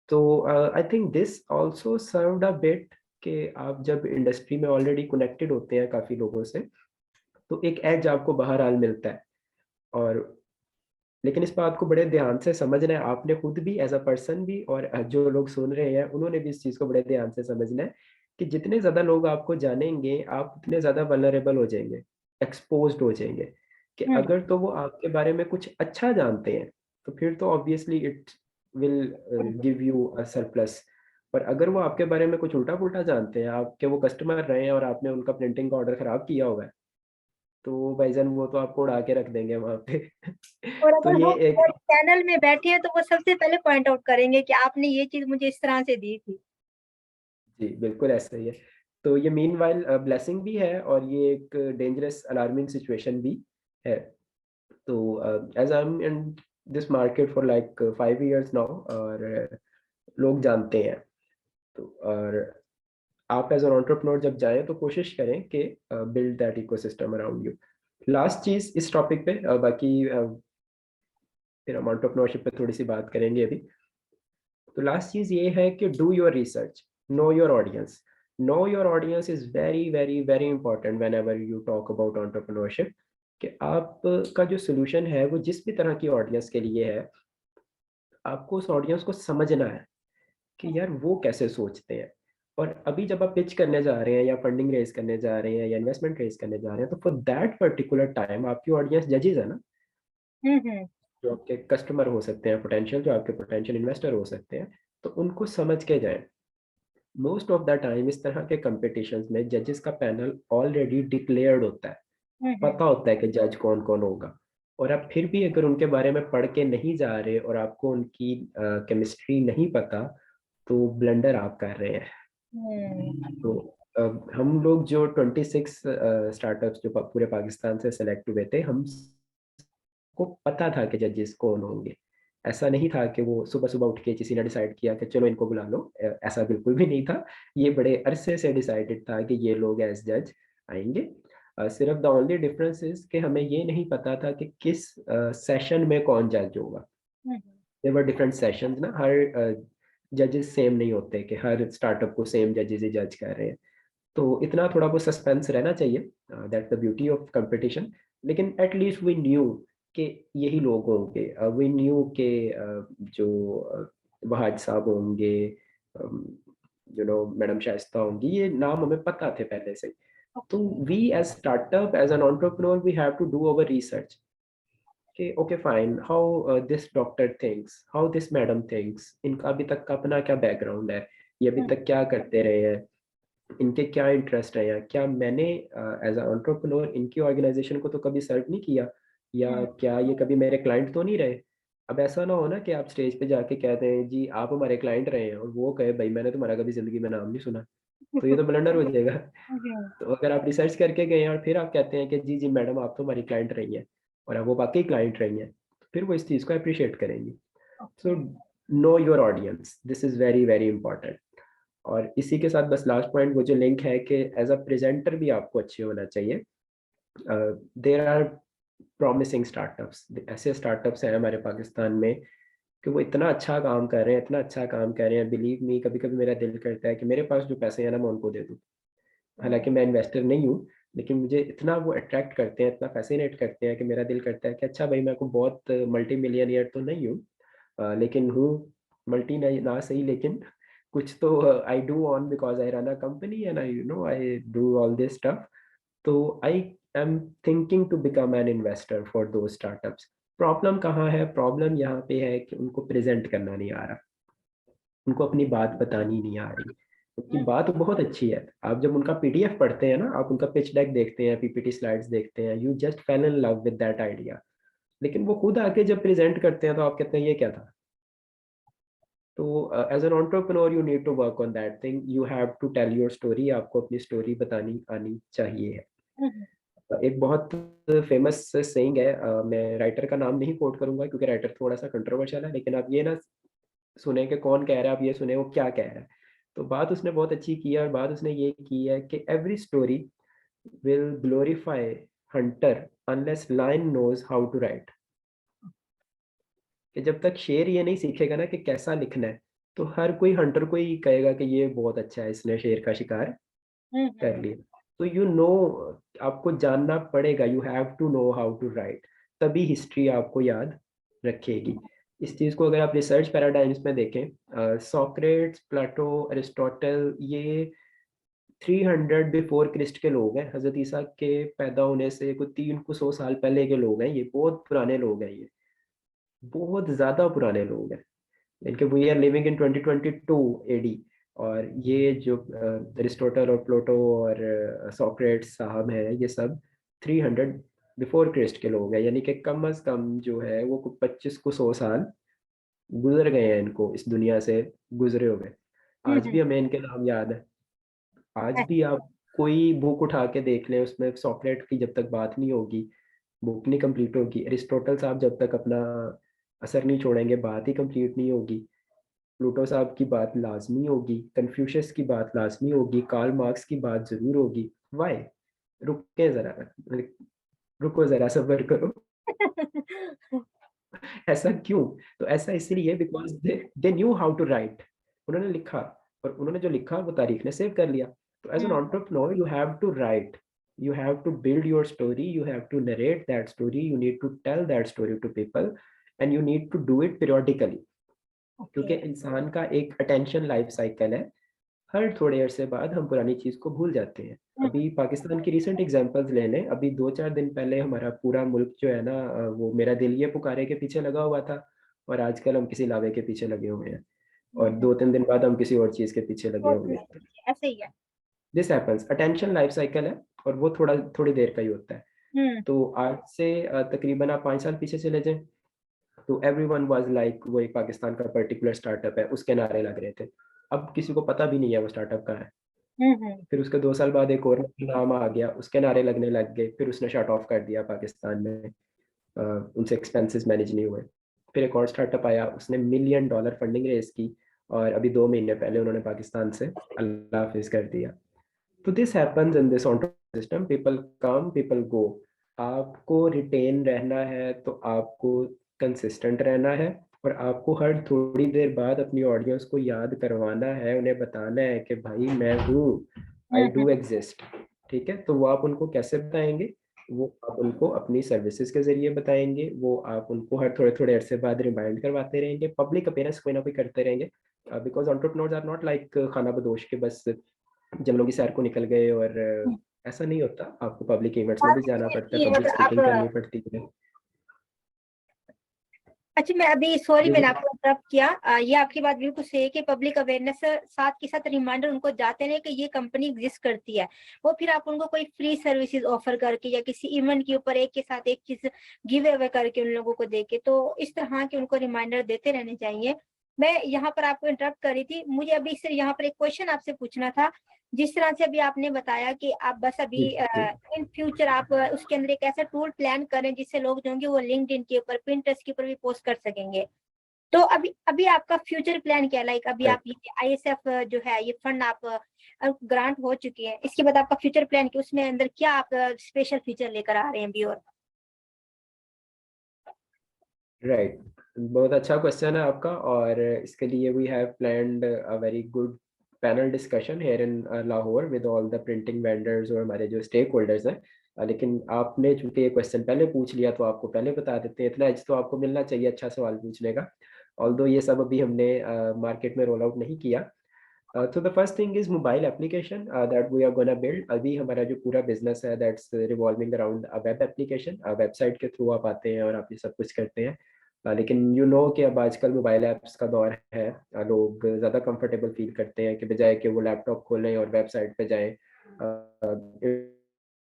तो I think this also served a bit, कि आप जब इंडस्ट्री में ऑलरेडी कनेक्टेड होते हैं काफ़ी लोगों से, तो एक एज आपको बहरहाल मिलता है। और लेकिन इस बात को बड़े ध्यान से समझना है, आपने खुद भी एज़ अ पर्सन भी, और जो लोग सुन रहे हैं उन्होंने भी इस चीज़ को बड़े ध्यान से समझना है, कि जितने ज़्यादा लोग आपको जानेंगे, आप उतने ज़्यादा वल्नरेबल हो जाएँगे, एक्सपोज़्ड हो जाएँगे, कि हुँ, अगर तो वो आपके बारे में कुछ अच्छा जानते हैं, तो फिर तो obviously it will give you a surplus. पर अगर वो आपके बारे में कुछ उल्टा-पुल्टा जानते हैं, आपके वो कस्टमर रहे हैं और आपने उनका प्रिंटिंग का ऑर्डर खराब किया हुआ है, तो भाईजान वो तो आपको उड़ा के रख देंगे वहाँ पे। और तो अगर ये हम एक चैनल में बैठे हैं तो वो सबसे पहले पॉइंट आउट करेंगे कि आपने ये चीज़ मुझे इस तरह से दी थी। जी, बिल्कुल ऐसा ही है। तो ये मीनवाइल ब्लेसिंग भी है और ये एक डेंजरस अलार्मिंग सिचुएशन भी है। तो as I am in this market for like 5 years now और लोग जानते हैं। तो और आप एज़ एन एंटरप्रेन्योर जब जाएँ तो कोशिश करें कि build that ecosystem around you. Last चीज़ इस टॉपिक पे बाकी फिर हम एंटरप्रेन्योरशिप पे थोड़ी-सी बात करेंगे अभी। तो लास्ट चीज़ ये है कि do your research, know your audience. Know your audience is very, very, very important whenever you talk about entrepreneurship कि आपका जो सॉल्यूशन है वो जिस भी तरह की ऑडियंस के लिए है, आपको उस ऑडियंस को समझना है कि यार वो कैसे सोचते हैं। और अभी जब आप पिच करने जा रहे हैं या फंडिंग रेज़ करने जा रहे हैं या इन्वेस्टमेंट रेज़ करने जा रहे हैं, तो फॉर दैट पर्टिकुलर टाइम आपकी ऑडियंस जजेस है ना, हुँ, हुँ। जो आपके कस्टमर हो सकते हैं पोटेंशियल, जो आपके पोटेंशियल इन्वेस्टर हो सकते हैं, तो उनको समझ के जाएँ। मोस्ट ऑफ द टाइम इस तरह के कॉम्पिटिशन्स में जजेस का पैनल ऑलरेडी डिक्लेयर्ड होता है, हुँ, हुँ। पता होता है कि जज कौन-कौन होगा। और आप फिर भी अगर उनके बारे में पढ़ के नहीं जा रहे और आपको उनकी केमिस्ट्री नहीं पता, तो ब्लंडर आप कर रहे हैं। हुँ। तो हम लोग जो 26 स्टार्टअप्स जो पूरे पाकिस्तान से सेलेक्ट हुए थे, हम को पता था कि जजेस कौन होंगे। ऐसा नहीं था कि वो सुबह-सुबह उठ के किसी ने डिसाइड किया कि चलो इनको बुला लो, ऐसा बिल्कुल भी नहीं था। ये बड़े अरसे से डिसाइडेड था कि ये लोग एज़ जज आएँगे। सिर्फ़ द ओनली डिफरेंस इज़ कि हमें ये नहीं पता था कि किस सेशन में कौन जज होगा। हुँ, हुँ। देयर वर डिफरेंट सेशंस ना, हर जजेस सेम नहीं होते कि हर स्टार्टअप को सेम जजेस ही जज कर रहे हैं। तो इतना थोड़ा बहुत सस्पेंस रहना चाहिए, that's the beauty of competition. लेकिन एट लीस्ट वी न्यू कि यही लोग होंगे, वी न्यू के जो वहाज साहब होंगे, मैडम शाइस्ता होंगी, ये नाम हमें पता थे पहले से। तो okay. We as startup as an entrepreneur we have to do our research कि okay fine, how this doctor thinks, how this madam thinks, इनका अभी तक का अपना क्या बैकग्राउंड है, ये अभी हुँ, तक क्या करते रहे हैं, इनके क्या इंटरेस्ट है, या क्या मैंने एज अ एंटरप्रेन्योर इनकी ऑर्गेनाइजेशन को तो कभी सर्व नहीं किया, या हुँ। क्या ये कभी मेरे क्लाइंट तो नहीं रहे। अब ऐसा ना हो ना कि आप स्टेज पे जाके कहते हैं जी आप हमारे क्लाइंट रहे हैं और वो कहे भाई मैंने तुम्हारा कभी जिंदगी में नाम नहीं सुना, तो ये तो ब्लंडर हो जाएगा। हुँ, हुँ। तो अगर आप रिसर्च करके गए हैं और फिर आप कहते हैं कि जी जी मैडम आप तो हमारी क्लाइंट रही हैं और अब वो वाकई क्लाइंट रही हैं, तो फिर वो इस चीज़ को अप्रिशिएट करेंगी। So okay. Know your audience, this is very very important. और इसी के साथ बस लास्ट पॉइंट वो जो लिंक है कि एज़ अ प्रेज़ेंटर भी आपको अच्छे होना चाहिए। देयर आर प्रॉमिसिंग स्टार्टअप्स, ऐसे स्टार्टअप्स हैं हमारे पाकिस्तान में कि वो इतना अच्छा काम कर रहे हैं, इतना अच्छा काम कर रहे हैं, बिलीव मी कभी-कभी मेरा दिल करता है कि मेरे पास जो पैसे हैं ना मैं उनको दे दूँ। हालाँकि हुँ। मैं इन्वेस्टर नहीं हूँ, लेकिन मुझे इतना वो अट्रैक्ट करते हैं, इतना फ़ैसिनेट करते हैं कि मेरा दिल करता है कि अच्छा भाई मैं कोई बहुत मल्टी मिलियनेयर तो नहीं हूँ, लेकिन हूँ मल्टी नहीं ना सही, लेकिन कुछ तो I do on because I run a company and I do all this stuff. तो I am thinking to become an investor for those startups. Problem कहाँ है? प्रॉब्लम यहाँ पे है कि उनको प्रेज़ेंट करना नहीं आ रहा, उनको अपनी बात बतानी नहीं आ रही। उनकी हुँ, बात बहुत अच्छी है, आप जब उनका पीडीएफ पढ़ते हैं ना, आप उनका पिच डेक देखते हैं, पीपीटी स्लाइड्स देखते हैं, you just fail in love with that idea. लेकिन वो खुद आके जब प्रेज़ेंट करते हैं तो आप कहते हैं ये क्या था? तो as an entrepreneur you need to work on that thing, you have to tell your story, आपको अपनी स्टोरी बतानी आनी चाहिए। हुँ, हुँ। एक बहुत फेमस सेइंग है, मैं राइटर का नाम नहीं कोट करूँगा क्योंकि राइटर थोड़ा-सा कंट्रोवर्शियल है, लेकिन आप ये ना सुने कि कौन कह रहा है, आप ये सुने वो क्या कह रहा है। तो बात उसने बहुत अच्छी की है और बात उसने ये की है कि every story will glorify hunter unless lion knows how to write. कि जब तक शेर ये नहीं सीखेगा ना कि कैसा लिखना है, तो हर कोई हंटर को ही कहेगा कि ये बहुत अच्छा है, इसने शेर का शिकार हुँ, कर हुँ। लिया। तो आपको जानना पड़ेगा, you have to know how to write, तभी हिस्ट्री आपको याद रखेगी। इस चीज़ को अगर आप रिसर्च पैराडाइम्स में देखें, सोक्रेट्स, प्लेटो, अरिस्टोटल, ये 300 बिफोर क्रिस्ट के लोग हैं। हज़रत ईसा के पैदा होने से कोई 3 को 100 साल पहले के लोग हैं ये, बहुत पुराने लोग हैं ये, बहुत ज़्यादा पुराने लोग हैं। इनके we are living in 2022 AD. और ये जो अरिस्टोटल और प्लेटो और सोक्रेट्स साहब हैं, ये सब 300 बिफोर क्रिस्ट के लोग हैं, यानी कि कम अज कम जो है वो 25 को 100 साल गुजर गए हैं इनको इस दुनिया से गुजरे हुए। आज हम्म। भी हमें इनके नाम याद है। आज भी अच्छा। आप कोई बुक उठा के देख लें, उसमें सॉक्रेट की जब तक बात नहीं होगी बुक नहीं कंप्लीट होगी। एरिस्टोटल साहब जब तक अपना असर नहीं छोड़ेंगे बात ही कंप्लीट नहीं होगी। प्लूटो साहब की बात लाजमी होगी, कन्फ्यूशियस की बात लाजमी होगी, कार्ल मार्क्स की बात जरूर होगी। वाई? रुके जरा, रुको जरा, सब्र करो। ऐसा क्यों? तो ऐसा इसलिए because they knew how to write. उन्होंने लिखा, और उन्होंने जो लिखा वो तारीख ने सेव कर लिया। तो as an hmm. Entrepreneur you have to right, you have to build your story, you have to narrate that story, you need to tell that story to people, and you need to do it periodically। Okay. क्योंकि इंसान का एक attention life cycle है। हर थोड़े अरसे बाद हम पुरानी चीज को भूल जाते हैं। हम्म। अभी पाकिस्तान की रिसेंट एग्जांपल्स ले लें, अभी 2-4 दिन पहले हमारा पूरा मुल्क जो है ना वो मेरा दिल ये पुकारे के पीछे लगा हुआ था, और आजकल हम किसी लावे के पीछे लगे हुए हैं, और हम्म। 2-3 दिन बाद हम किसी और चीज के पीछे लगे तो होंगे। ऐसे ही है। This happens, attention life cycle है, और वो थोड़ी देर का ही होता है। हम्म। तो आज से तकरीबन आप 5 साल पीछे चले जाएं, तो एवरीवन वाज लाइक वो एक पाकिस्तान का पर्टिकुलर स्टार्टअप है, उसके नारे लग रहे थे। अब किसी को पता भी नहीं है वो स्टार्टअप कहाँ है। हम्म। फिर उसके 2 साल बाद एक और नाम आ गया, उसके नारे लगने लग गए, फिर उसने शट ऑफ कर दिया पाकिस्तान में। अ, उनसे एक्सपेंसेस मैनेज नहीं हुए। फिर एक और स्टार्टअप आया, उसने $1 मिलियन फंडिंग रेज की, और अभी 2 महीने पहले उन्होंने पाकिस्तान से अल्लाह हाफिज कर दिया। तो this happens in this system, people come people go. आपको रिटेन रहना है तो आपको कंसिस्टेंट रहना है, और आपको हर थोड़ी देर बाद अपनी ऑडियंस को याद करवाना है, उन्हें बताना है कि भाई मैं हूँ, आई हम्म। Do exist. ठीक है, तो वो आप उनको कैसे बताएंगे? वो आप उनको अपनी सर्विसेज के जरिए बताएंगे, वो आप उनको हर थोड़े थोड़े अरसे बाद रिमाइंड करवाते रहेंगे, पब्लिक अपीयरेंस कोई ना कोई करते रहेंगे। Because entrepreneurs are not like खाना बदोश के बस जंगलों की सैर को निकल गए, और ऐसा नहीं होता। आपको पब्लिक इवेंट्स में बात भी तो जाना ये है पड़ता है, कि पब्लिक अगर आप स्पीकिंग करनी पड़ती है। अच्छा, मैं अभी सॉरी जी जी। मैंने आपको इंटरप्ट किया। ये आपकी बात बिल्कुल सही है कि पब्लिक अवेयरनेस साथ के साथ रिमाइंडर उनको जाते रहे कि ये कंपनी एग्जिस्ट करती है। वो फिर आप उनको कोई फ्री सर्विसेज ऑफर करके या किसी इवेंट के ऊपर एक के साथ एक चीज गिव अवे करके उन लोगों को देके, तो इस तरह के उनको रिमाइंडर देते रहने चाहिए। मैं यहाँ पर आपको इंटरप्ट कर रही थी, मुझे अभी इससे यहाँ पर एक क्वेश्चन आपसे पूछना था। जिस तरह से अभी आपने बताया कि आप बस अभी जी जी। इन फ्यूचर आप उसके अंदर एक ऐसा टूल प्लान करें जिससे लोग जो होंगे वो लिंक्डइन के ऊपर, पिंटरेस्ट के ऊपर भी पोस्ट कर सकेंगे। तो अभी अभी आपका फ्यूचर प्लान क्या है? लाइक अभी आप राइट। ये आईएसएफ जो है ये फंड आप ग्रांट हो चुकी है, इसके बाद आपका फ्यूचर प्लान क्या, उसमें अंदर क्या आप स्पेशल फीचर लेकर आ रहे हैं अभी? और राइट, बहुत अच्छा क्वेश्चन है आपका, और इसके लिए we have planned a very good panel discussion here in Lahore with all the printing vendors और हमारे जो स्टेक होल्डर्स हैं। लेकिन आपने चूंकि ये क्वेश्चन पहले पूछ लिया तो आपको पहले बता देते हैं, इतना एज तो आपको मिलना चाहिए अच्छा सवाल पूछने का। ऑल्दो ये सब अभी हमने मार्केट में रोल आउट नहीं किया। तो the first thing is mobile application that we are gonna build. अभी हमारा जो पूरा बिजनेस है that's revolving around a web application. Website के थ्रू आप आते हैं और आप ये सब कुछ करते हैं। लेकिन यू नो कि अब आजकल मोबाइल ऐप्स का दौर है। लोग ज़्यादा कंफर्टेबल फील करते हैं कि बजाय कि वो लैपटॉप खोलें और वेबसाइट पे जाएं। It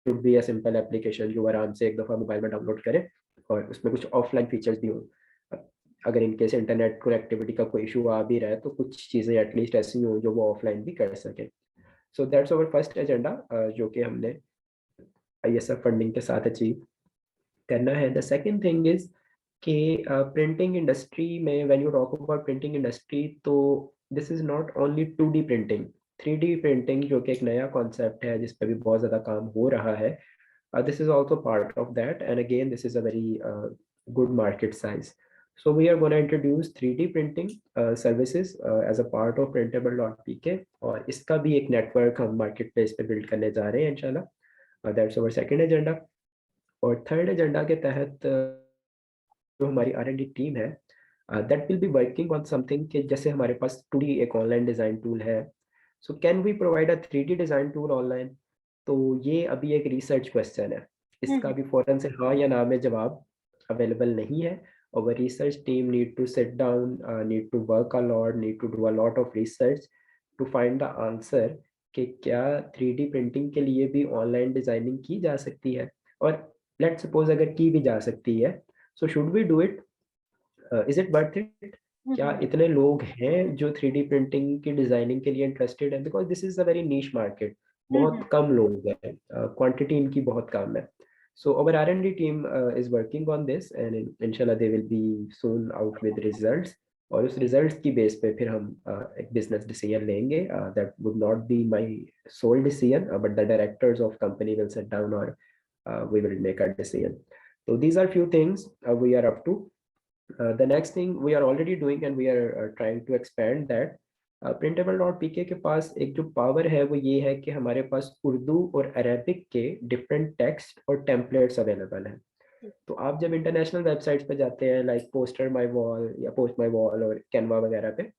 would be a simple application जो आराम से एक दफ़ा मोबाइल में डाउनलोड करें, और उसमें कुछ ऑफलाइन फीचर्स भी हों। अगर इनकेस इंटरनेट कनेक्टिविटी का कोई इशू आ भी रहा है तो कुछ चीज़ें एटलीस्ट ऐसी हों जो वो ऑफलाइन भी कर सकें। So that's our first agenda, जो कि हमने आईएसएफ फंडिंग के साथ अचीव करना है। द सेकंड थिंग इज कि प्रिंटिंग इंडस्ट्री में when you talk about printing industry, तो this is not only 2D printing, 3D printing जो कि एक नया कॉन्सेप्ट है जिस पर भी बहुत ज़्यादा काम हो रहा है। This is also part of that, and again this is a very good market size. So we are going to introduce 3D printing services as a part of printable.pk, और इसका भी एक नेटवर्क हम मार्केट प्लेस पे build करने जा रहे हैं इंशाल्लाह। That's our second agenda. और थर्ड एजेंडा के तहत जो हमारी R&D टीम है that will be working on something कि जैसे हमारे पास 2D एक ऑनलाइन डिज़ाइन टूल है, so can we provide a 3D design tool online? तो ये अभी एक रिसर्च क्वेश्चन है, इसका भी फ़ौरन से हाँ या ना में जवाब अवेलेबल नहीं है। और research team need to sit down, need to work a lot, need to do a lot of research to find the answer कि क्या 3D प्रिंटिंग के लिए भी ऑनलाइन डिज़ाइनिंग की जा सकती है। और लेट्स सपोज अगर की भी जा सकती है, so should we do it? Is it worth it? क्या इतने लोग हैं जो 3D प्रिंटिंग की डिजाइनिंग के लिए इंटरेस्टेड है? Because this is a very niche market, बहुत कम लोग हैं, क्वांटिटी इनकी बहुत कम है. So our R&D team is working on this and inshallah they will be soon out with results. और उस रिजल्ट्स की बेस पे फिर हम एक बिजनेस डिसीजन लेंगे. That would not be my sole decision, but the directors of company will sit down और we will make a decision. So these are few things we are up to. The next thing we are already doing and we are trying to expand that. Printable.pk के पास एक जो power है वो ये है कि हमारे पास उर्दू और अरेबिक के डिफरेंट टेक्स्ट और टेम्पलेट्स अवेलेबल हैं. तो आप जब इंटरनेशनल वेबसाइट्स पे जाते हैं लाइक पोस्टर माई वॉल या पोस्ट माई वॉल और कैनवा वगैरह पे,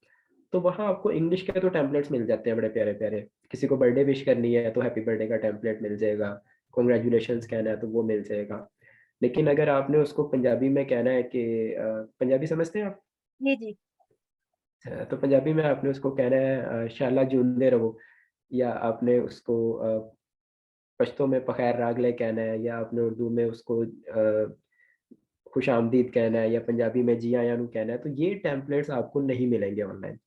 तो वहाँ आपको इंग्लिश के तो टेम्पलेट्स मिल जाते हैं बड़े प्यारे प्यारे. किसी को बर्थडे विश करनी है तो हैप्पी बर्थडे का टेम्पलेट मिल जाएगा, कॉन्ग्रेचुलेशंस कहना है तो वो मिल जाएगा. लेकिन अगर आपने उसको पंजाबी में कहना है कि पंजाबी समझते हैं आप? जी जी. तो पंजाबी में आपने उसको कहना है शाला जूंदे रहो, या आपने उसको पश्तो में पखैर रागले कहना है, या आपने उर्दू में उसको खुश आमदीद कहना है, या पंजाबी में जी आया नू कहना है. तो ये टेम्पलेट्स आपको नहीं मिलेंगे ऑनलाइन.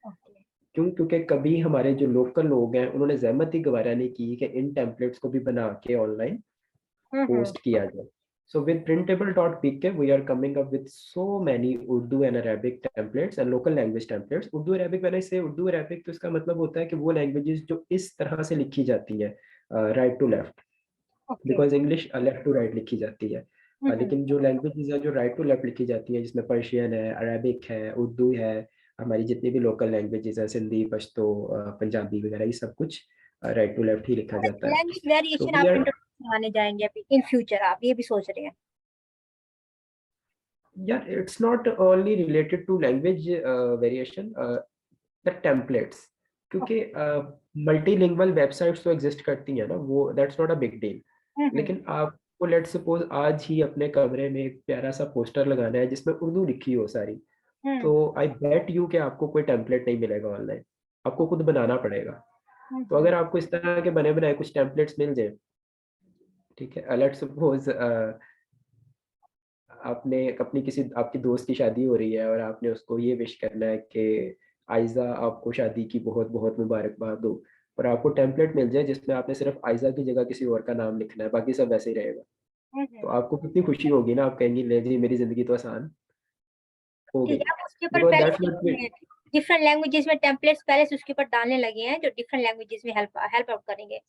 ओके. क्यों? क्योंकि कभी हमारे जो लोकल लोग हैं उन्होंने ज़हमत ही गवारा नहीं की कि इन टेम्पलेट्स को भी बना के ऑनलाइन पोस्ट किया जाए. So with printable.pk we are coming up with so many Urdu and Arabic templates and local language templates. Urdu Arabic, when I say Urdu Arabic, तो इसका मतलब होता है कि वो लैंग्वेजेस जो इस तरह से लिखी जाती हैं, right to left, okay. Because English left to right लिखी जाती है. लेकिन जो लैंग्वेजेस हैं जो राइट टू लेफ्ट लिखी जाती हैं, जिसमें पर्शियन है, अरेबिक है, उर्दू है, हमारी जितनी भी लोकल लैंग्वेजेस हैं, सिंधी, पश्तो, पंजाबी वगैरह, ये सब कुछ राइट टू लेफ्ट ही लिखा जाता है. लैंग्वेज तो वेरिएशन वी आप आर, इंट्रोड्यूस करवाने जाएंगे अभी इन फ्यूचर, आप ये भी सोच रहे हैं? yeah, it's not only related to language variation, the templates, क्योंकि मल्टीलिंगुअल वेबसाइट्स तो एग्जिस्ट करती हैं ना, वो that's not a big deal. लेकिन आपको लेट सपोज आज ही अपने कमरे में एक प्यारा सा पोस्टर लगाना है जिसमें उर्दू लिखी हो सारी, तो आई बेट यू कि आपको कोई टेम्पलेट नहीं मिलेगा ऑनलाइन, आपको खुद बनाना पड़ेगा. तो अगर आपको इस तरह के बने बनाए कुछ टेम्पलेट्स मिल जाए, ठीक है, लेट सपोज आपने अपनी किसी आपकी दोस्त की शादी हो रही है और आपने उसको ये विश करना है कि आयज़ा आपको शादी की बहुत बहुत मुबारकबाद हो, और आपको टेम्पलेट मिल जाए जिसमें आपने सिर्फ आयज़ा की जगह किसी और का नाम लिखना है, बाकी सब वैसे ही रहेगा. तो आपको कितनी खुशी होगी ना, आप कहेंगी ले जी मेरी ज़िंदगी तो आसान हो ठीक गई. है, आप उसके ऊपर बिकॉज़ पहले दैट्स से व्हाट वी, डिफरेंट लैंग्वेजेस में टेम्पलेट्स पहले से उसके ऊपर डालने लगे हैं जो डिफरेंट लैंग्वेजेस में हेल्प हेल्प आउट करेंगे.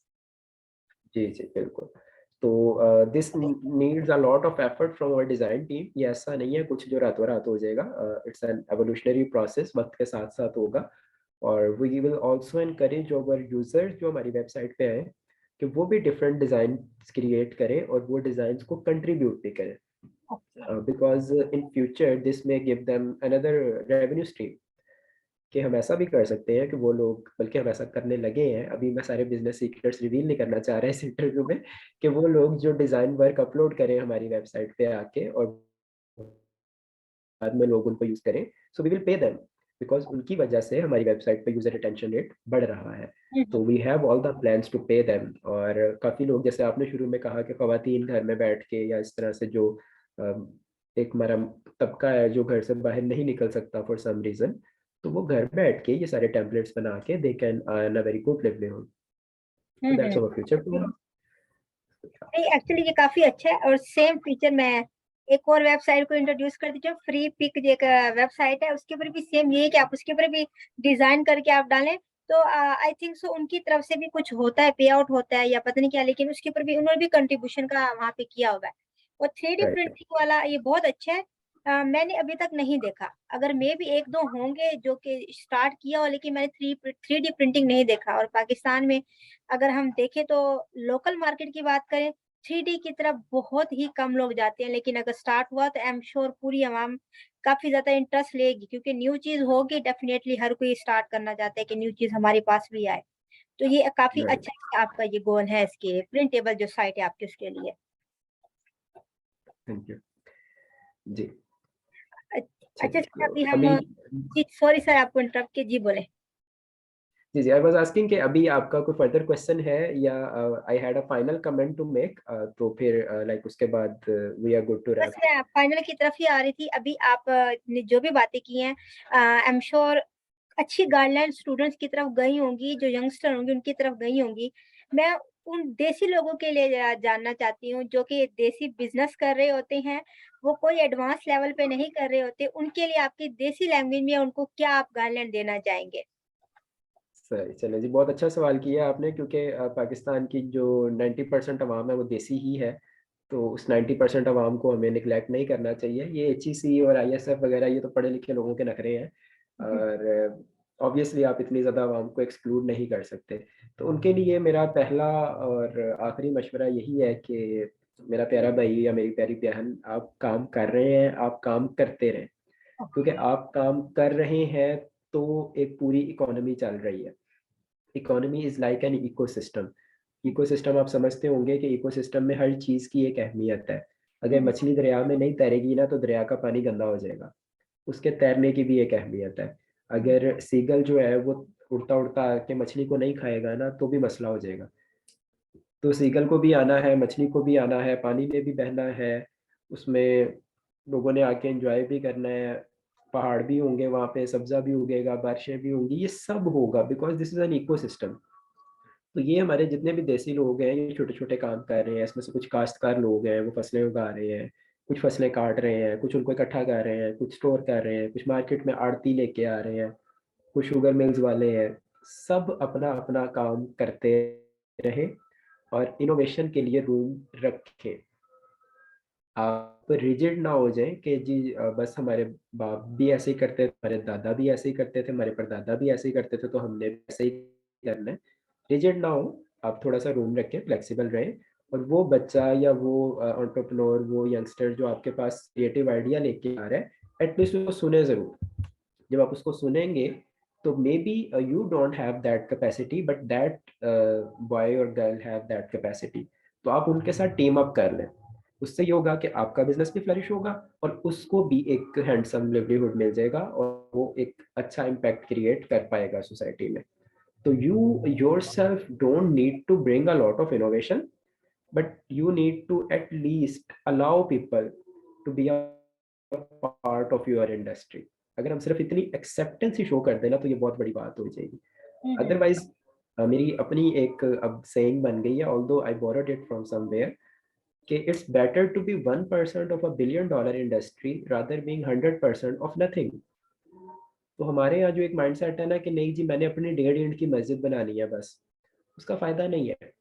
जी, जी, बिल्कुल. तो this needs a lot of effort from our design team. ये ऐसा नहीं है कुछ जो रातों-रात हो जाएगा. इट्स एन एवोल्यूशनरी प्रोसेस, वक़्त के साथ-साथ होगा. और we will also encourage our users जो हमारी वेबसाइट पे आएँ, कि वो भी डिफरेंट डिज़ाइन्स क्रिएट करें और वो डिज़ाइन्स को कंट्रीब्यूट भी करें. Okay. Because in future this may give them another revenue stream. कि हम ऐसा भी कर सकते हैं कि वो लोग, बल्कि हम ऐसा करने लगे हैं, अभी मैं सारे बिज़नेस सीक्रेट्स रिवील नहीं करना चाह रहा इस इंटरव्यू में, कि वो लोग जो डिज़ाइन वर्क अपलोड करें हमारी वेबसाइट पे आके और बाद में लोग उनको यूज़ करें, so we will pay them, because उनकी वजह से हमारी वेबसाइट पे यूज़र रिटेंशन रेट बढ़ रहा है. तो we have all the plans to pay them. और काफ़ी लोग, जैसे आपने शुरू में कहा कि ख़वातीन घर में बैठ के या इस तरह से जो एक हमारा तबका है जो घर से बाहर नहीं निकल सकता फॉर सम रीज़न, तो वो घर बैठ के ये सारे टेम्पलेट्स बना के they can earn a very good livelihood. तो दैट्स आवर फ्यूचर प्लान. नहीं, एक्चुअली ये काफी अच्छा है और सेम फीचर मैं एक और वेबसाइट को इंट्रोड्यूस कर दीजिए, फ्री पिक एक वेबसाइट है, उसके ऊपर भी सेम यही कि आप उसके ऊपर भी डिजाइन करके आप डालें तो आई थिंक सो उनकी तरफ से भी कुछ होता है, पे आउट होता है या पता नहीं क्या, लेकिन उसके ऊपर भी उन्होंने भी कंट्रीब्यूशन का वहाँ पे किया होगा. और 3D राइट. प्रिंटिंग वाला ये बहुत अच्छा है. मैंने अभी तक नहीं देखा, अगर मे भी एक दो होंगे जो कि स्टार्ट किया हो, लेकिन मैंने 3D प्रिंटिंग नहीं देखा. और पाकिस्तान में अगर हम देखें तो लोकल मार्केट की बात करें, 3D की तरफ बहुत ही कम लोग जाते हैं, लेकिन अगर स्टार्ट हुआ तो आई एम श्योर पूरी आवाम काफ़ी ज़्यादा इंटरेस्ट लेगी, क्योंकि न्यू चीज़ होगी, डेफ़िनेटली हर कोई स्टार्ट करना चाहता है कि न्यू चीज़ हमारे पास भी आए. तो ये काफ़ी राइट. अच्छा आपका ये गोल है इसके प्रिंटेबल जो साइट है आपकी उसके लिए. Thank you. जी. अ अच्छा चलिए, सर, अभी अभी हम जी, सॉरी सर आपको इंटरप्ट किया, जी बोलें. जी जी, आई वाज आस्किंग कि अभी आपका कोई फर्दर क्वेश्चन है या I had a final comment to make, तो फिर लाइक उसके बाद वी आर गुड टू बस रैप। मैं फाइनल की तरफ ही आ रही थी। अभी आप ने जो भी बातें की हैं, आई एम श्योर अच्छी गाइडलाइन स्टूडेंट्स की तरफ गई होंगी, जो यंगस्टर होंगे उनकी तरफ गई होंगी। मैं उन देसी लोगों के लिए जानना चाहती हूँ जो कि देसी बिज़नेस कर रहे होते हैं, वो कोई एडवांस लेवल पे नहीं कर रहे होते, उनके लिए आपकी देसी लैंग्वेज में उनको क्या आप गाइडलाइन देना चाहेंगे? सही, चलो जी, बहुत अच्छा सवाल किया आपने, क्योंकि पाकिस्तान की जो 90% अवाम है वो देसी ही है। तो उस 90% अवाम को हमें निगलेक्ट नहीं करना चाहिए। ये एचईसी और आईएसएफ वगैरह ये तो पढ़े लिखे लोगों के नखरे हैं, जी। और ऑब्वियसली आप इतनी ज़्यादा अवाम को एक्सक्लूड नहीं कर सकते। तो उनके लिए मेरा पहला और आखिरी मशवरा यही है कि मेरा प्यारा भाई या मेरी प्यारी बहन, आप काम कर रहे हैं, आप काम करते रहें। क्योंकि ओके। आप काम कर रहे हैं तो एक पूरी इकोनॉमी चल रही है। Economy is like an ecosystem. Ecosystem आप समझते होंगे कि इकोसिस्टम में हर चीज़ की एक अहमियत है। अगर हुँ, मछली दरिया में नहीं तैरेगी ना, तो दरिया का पानी गंदा हो जाएगा। उसके तैरने की भी एक अहमियत है। हुँ, अगर सीगल जो है वो उड़ता-उड़ता आके मछली को नहीं खाएगा ना, तो भी मसला हो जाएगा। तो सीगल को भी आना है, मछली को भी आना है, पानी में भी बहना है, उसमें लोगों ने आके एन्जॉय भी करना है, पहाड़ भी होंगे वहाँ पे, सब्ज़ा भी उगेगा, बारिशें भी होंगी, ये सब होगा because this is an ecosystem. तो ये हमारे जितने भी देसी लोग हैं, ये छोटे-छोटे काम कर रहे हैं, इसमें से कुछ काश्तकार लोग हैं, वो फसलें उगा रहे हैं, कुछ फसलें काट रहे हैं, कुछ उनको इकट्ठा कर रहे हैं, कुछ स्टोर कर रहे हैं, कुछ मार्केट में आड़ती लेके आ रहे हैं, कुछ शुगर मिल्स वाले हैं, सब अपना-अपना काम करते रहें और इनोवेशन के लिए रूम रखें। आप रिजिड ना हो जाएँ कि जी बस हमारे बाप भी ऐसे ही करते थे, हमारे दादा भी ऐसे ही करते थे, हमारे परदादा भी ऐसे ही करते थे, तो हमने भी ऐसे ही करना है। रिजिड ना हो, आप थोड़ा-सा रूम रखें, फ्लेक्सिबल रहें, और वो बच्चा या वो एंटरप्रेन्योर, वो यंगस्टर जो आपके पास क्रिएटिव आइडिया लेके आ रहा है, एट लीस्ट उसको सुनें ज़रूर। जब आप उसको सुनेंगे, तो maybe you don't have that capacity, but that boy और गर्ल हैव दैट कैपेसिटी। तो आप उनके साथ टीम अप कर लें। उससे ये होगा कि आपका बिज़नेस भी फ्लरिश होगा और उसको भी एक हैंडसम लिवलीहुड मिल जाएगा और वो एक अच्छा इम्पैक्ट क्रिएट कर पाएगा सोसाइटी में। तो you yourself don't need to bring a lot of innovation, but you need to at least allow people to be a part of your industry. अगर हम सिर्फ इतनी एक्सेप्टेंस ही शो कर दें ना, तो ये बहुत बड़ी बात हो जाएगी। हुँ, हुँ, अदरवाइज मेरी अपनी एक अब सेइंग बन गई है, although I borrowed it from somewhere, कि it's better to be 1% of a billion dollar industry rather being 100% of nothing. तो हमारे यहाँ जो एक माइंडसेट है ना कि नहीं जी, मैंने अपनी डेढ़ ईंट की मस्जिद बनानी है बस, उसका फायदा नहीं है।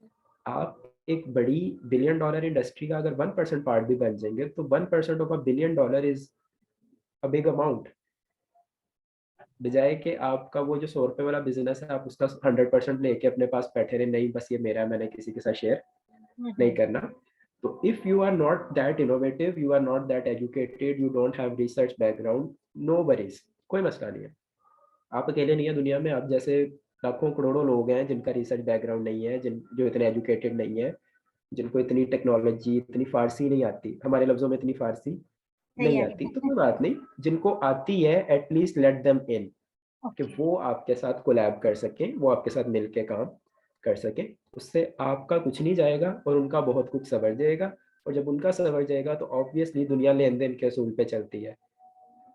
आप एक बड़ी बिलियन डॉलर इंडस्ट्री का अगर 1% पार्ट भी बन जाएंगे, तो 1% of a billion dollar is a big amount. बजाय कि आपका वो जो 100 रुपए वाला बिजनेस है, आप उसका 100% लेके अपने पास बैठे रहे, नहीं बस ये मेरा है, मैंने किसी के साथ शेयर हुँ, नहीं हुँ, करना। तो if you are not that innovative, you are not that educated, you don't have research background, no worries, कोई मसला नहीं है। आप अकेले नहीं है दुनिया में, आप जैसे लाखों करोड़ों लोग हैं जिनका रिसर्च बैकग्राउंड नहीं है, जिन जो इतने एजुकेटेड नहीं है, जिनको इतनी टेक्नोलॉजी, इतनी फारसी नहीं आती, हमारे लफ्जों में इतनी फारसी नहीं नहीं आई। आती, तो कोई बात नहीं। जिनको आती है एटलीस्ट लेट देम इन, कि ओके, वो आपके साथ कोलैब कर सकें, वो आपके साथ मिल के काम कर सकें। उससे आपका कुछ नहीं जाएगा और उनका बहुत कुछ सँवर जाएगा, और जब उनका सँवर जाएगा तो ऑब्वियसली दुनिया लेन-देन के असूल पे चलती है।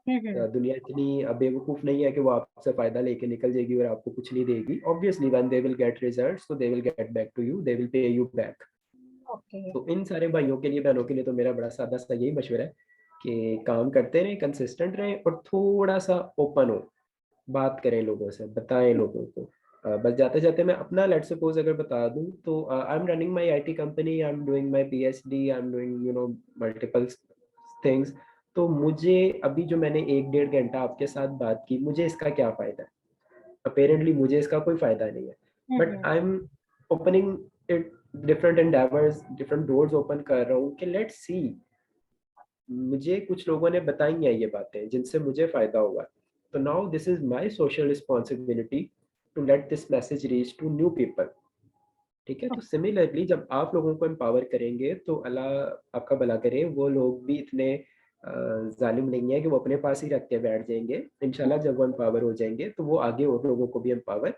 हुँ, हुँ, दुनिया इतनी बेवकूफ़ नहीं है कि वो आपसे फ़ायदा लेके निकल जाएगी और आपको कुछ नहीं देगी। Obviously when they will get results, so they will get back to you, they will pay you back. Okay, तो इन सारे भाइयों के लिए, बहनों के लिए तो मेरा बड़ा सादा-सा यही मशवरा है कि काम करते रहें, कंसिस्टेंट रहें और थोड़ा-सा ओपन हों। बात करें लोगों से, बताएँ लोगों को। बस जाते-जाते मैं अपना लेट्स सपोज़ अगर बता दूँ, तो I am running my IT company, I am doing my PhD, I am doing multiple things. तो मुझे अभी जो मैंने 1 डेढ़ घंटा आपके साथ बात की, मुझे इसका क्या फ़ायदा है? अपैरेंटली मुझे इसका कोई फ़ायदा नहीं है। Hmm, but hmm, I am opening it, different endeavours, different doors open कर रहा हूँ कि लेट्स सी, मुझे कुछ लोगों ने बताई हैं ये बातें जिनसे मुझे फ़ायदा हुआ। तो now this is my social responsibility to let this message reach to new people. ठीक है? तो ओके, सिमिलरली जब आप लोगों को एम्पावर करेंगे, तो अल्लाह आपका भला करे, वो लोग भी इतने ज़ालिम नहीं है कि वो अपने पास ही रख के बैठ जाएँगे। इंशाल्लाह जब वो एम्पावर हो जाएँगे, तो वो आगे और लोगों को भी एम्पावर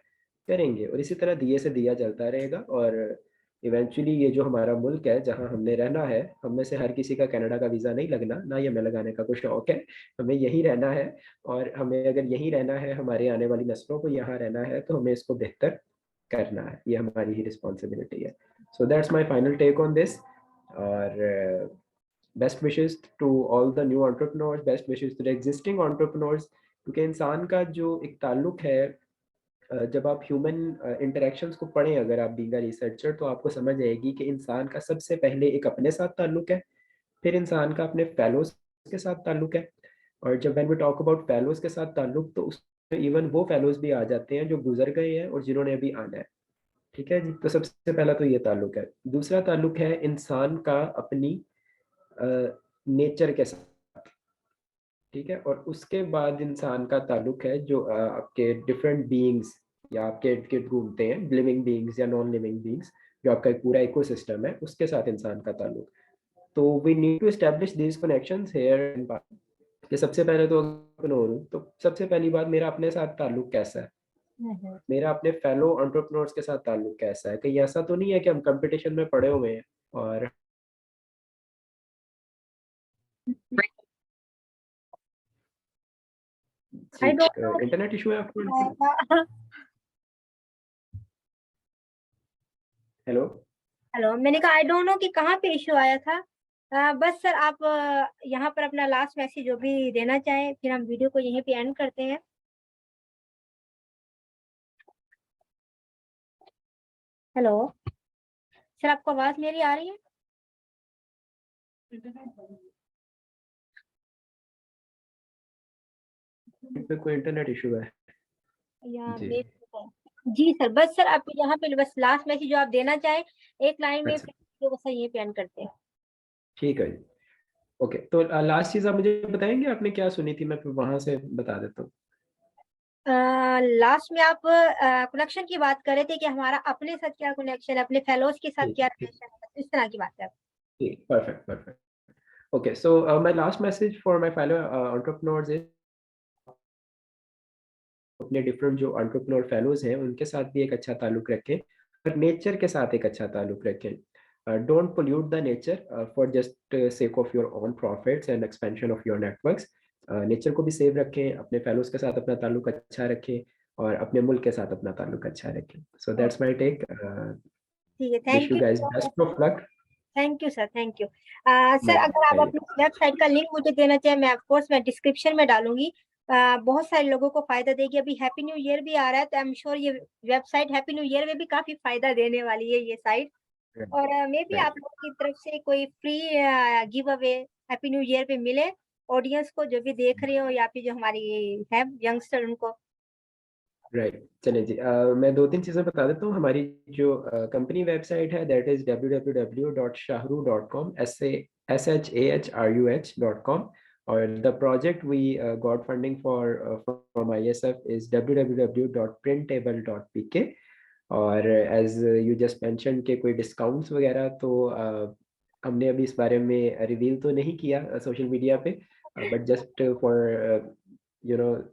करेंगे, और इसी तरह दिए से दिया जलता रहेगा। और इवेंचुअली ये जो हमारा मुल्क है जहाँ हमने रहना है, हम में से हर किसी का कनाडा का वीज़ा नहीं लगना, ना ही हमें लगाने का कोई शौक है। हमें यहीं रहना है, और हमें अगर यहीं रहना है, हमारे आने वाली नस्लों को यहाँ रहना है, तो हमें इसको बेहतर करना है। ये हमारी ही रिस्पॉन्सिबिलिटी है। So that's my final take on this. और best wishes to all the new entrepreneurs, best wishes to the existing entrepreneurs. क्योंकि इंसान का जो एक ताल्लुक है, जब आप ह्यूमन इंटरेक्शंस को पढ़ें अगर आप बीइंग अ रिसर्चर, तो आपको समझ आएगी कि इंसान का सबसे पहले एक अपने साथ ताल्लुक है, फिर इंसान का अपने फेलोज के साथ ताल्लुक है। और जब when we talk about fellows के साथ ताल्लुक, तो उसमें इवन वो फेलोज भी आ जाते हैं जो गुजर गए हैं और जिन्होंने अभी आना है। ठीक है जी, तो सबसे पहला तो ये ताल्लुक है। दूसरा ताल्लुक है इंसान का अपनी नेचर के साथ। ठीक है, और उसके बाद इंसान का ताल्लुक है जो आपके डिफरेंट बीइंग्स या आपके इर्द गिर्द घूमते हैं, लिविंग बीइंग्स या नॉन लिविंग बीइंग्स, जो आपका एक पूरा इकोसिस्टम है, उसके साथ इंसान का ताल्लुक। तो we need to establish these connections here in कि सबसे पहले तो एंटरप्रेन्योर हूँ, तो सबसे पहली बात, मेरा अपने साथ ताल्लुक कैसा है, मेरा अपने फेलो एंटरप्रेन्योर्स के साथ ताल्लुक कैसा है। कहीं ऐसा तो नहीं है कि हम कंपटीशन में पड़े हुए हैं और जी I don't know internet issue है आपको? कि हेलो। हेलो, मैंने कहा आई डोंट नो कि कहाँ पे इश्यू आया था। बस सर आप यहाँ पर अपना लास्ट मैसेज जो भी देना चाहें, फिर हम वीडियो को यहीं पे एंड करते हैं। हेलो सर, आपको आवाज़ मेरी आ रही है? पे कोई इंटरनेट इशू है? या जी। मे जी सर, बस सर आप यहाँ पे बस लास्ट मैसेज जो आप देना चाहें, एक लाइन में, अच्छा, फिर वीडियो को सर यहीं पे एंड करते हैं। ठीक है जी। ओके, तो लास्ट चीज़ आप मुझे बताएंगे आपने क्या सुनी थी, मैं फिर वहां से बता देता हूँ। लास्ट में आप कनेक्शन की बात कर रहे थे कि हमारा अपने साथ क्या कनेक्शन है, अपने फेलोज के साथ ठीक क्या ठीक रिलेशन है, इस तरह की बात है। ठीक, perfect perfect. Okay, so my last message for my fellow entrepreneurs is, अपने डिफरेंट जो एंटरप्रेन्योर फेलोज हैं उनके साथ भी एक अच्छा ताल्लुक रखें, और नेचर के साथ एक अच्छा ताल्लुक रखें। Don't pollute the nature for just sake of your own profits and expansion of your networks. Nature को भी सेव रखें, अपने फेलोज के साथ अपना ताल्लुक अच्छा रखें, और अपने मुल्क के साथ अपना ताल्लुक अच्छा रखें। So okay, that's my take. ठीक है, wish thank you you guys so much best sir. Of luck. Thank you sir, thank you. Sir my अगर आप अपनी वेबसाइट का लिंक मुझे देना चाहें, मैं ऑफ कोर्स मैं डिस्क्रिप्शन में डालूँगी। बहुत सारे लोगों को फ़ायदा देगी। अभी हैप्पी न्यू ईयर भी आ रहा है, तो आई एम श्योर ये वेबसाइट हैप्पी न्यू ईयर में भी काफ़ी फ़ायदा देने वाली है ये साइट। और मे बी आप राइट लोगों की तरफ से कोई free give away happy new year पे मिले ऑडियंस को, जो भी देख रहे हो या फिर जो हमारी है यंगस्टर उनको। राइट, चलिए जी। मैं दो तीन चीज़ें बता देता हूँ। हमारी जो कंपनी वेबसाइट है दैट इज www.shahru.com, SHAHRUH.com। और the project we got funding for from ISF is www.printable.pk। और एज यू जस्ट मेंशन के कोई डिस्काउंट्स वगैरह तो हमने अभी इस बारे में रिवील तो नहीं किया सोशल मीडिया पे, but just for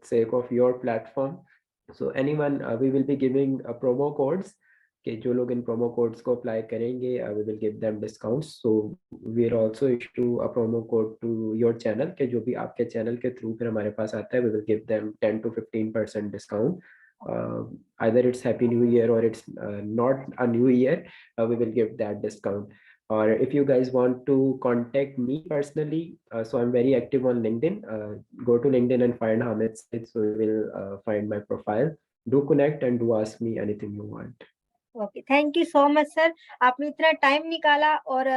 sake of your platform, so anyone we will be giving promo codes कि जो लोग इन प्रोमो कोड्स को अप्लाई करेंगे we will give them discounts, so we will also issue a promo code to your channel कि जो भी आपके channel के थ्रू फिर हमारे पास आता है we will give them 10 to 15% discount. Either it's happy new year or it's not a new year, we will give that discount. Or if you guys want to contact me personally, so I'm very active on LinkedIn. Go to LinkedIn and find Hamid Said, so you will find my profile. Do connect and do ask me anything you want. Okay, thank you so much sir. आपने इतना time निकाला और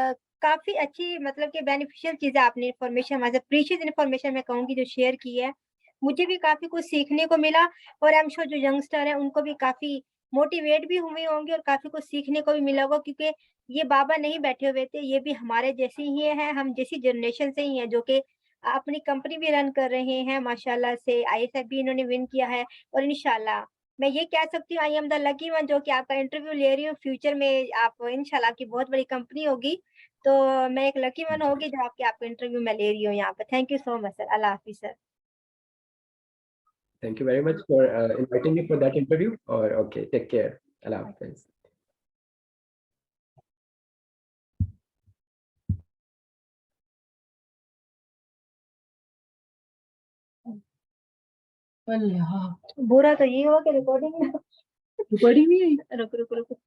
काफ़ी अच्छी मतलब कि beneficial चीज़ें आपने इन्फॉर्मेशन हमारे साथ प्रीशियस इन्फॉर्मेशन मैं कहूँगी जो शेयर की है। मुझे भी काफ़ी कुछ सीखने को मिला और आई एम श्योर जो यंगस्टर हैं उनको भी काफ़ी मोटिवेट भी हुए होंगे और काफ़ी कुछ सीखने को भी मिला होगा, क्योंकि ये बाबा नहीं बैठे हुए थे, ये भी हमारे जैसे ही हैं, हम जैसी जनरेशन से ही हैं जो कि अपनी कंपनी भी रन कर रहे हैं माशाल्लाह से। आईएसएफ भी इन्होंने विन किया है और इंशाल्लाह मैं ये कह सकती हूँ I am the lucky one जो कि आपका इंटरव्यू ले रही हूँ। फ्यूचर में आप इंशाल्लाह आपकी बहुत बड़ी कंपनी होगी, तो मैं एक लकी वन होगी जो आपके आपका इंटरव्यू मैं ले रही हूँ यहाँ पे। Thank you so much sir. अल्लाह हाफ़िज़ sir. Thank you very much for inviting me for that interview और ओके टेक केयर। अल्लाह हाफ़िज़। बुरा तो ये हुआ कि रिकॉर्डिंग भी नहीं हुई। रुक रुक रुक रुक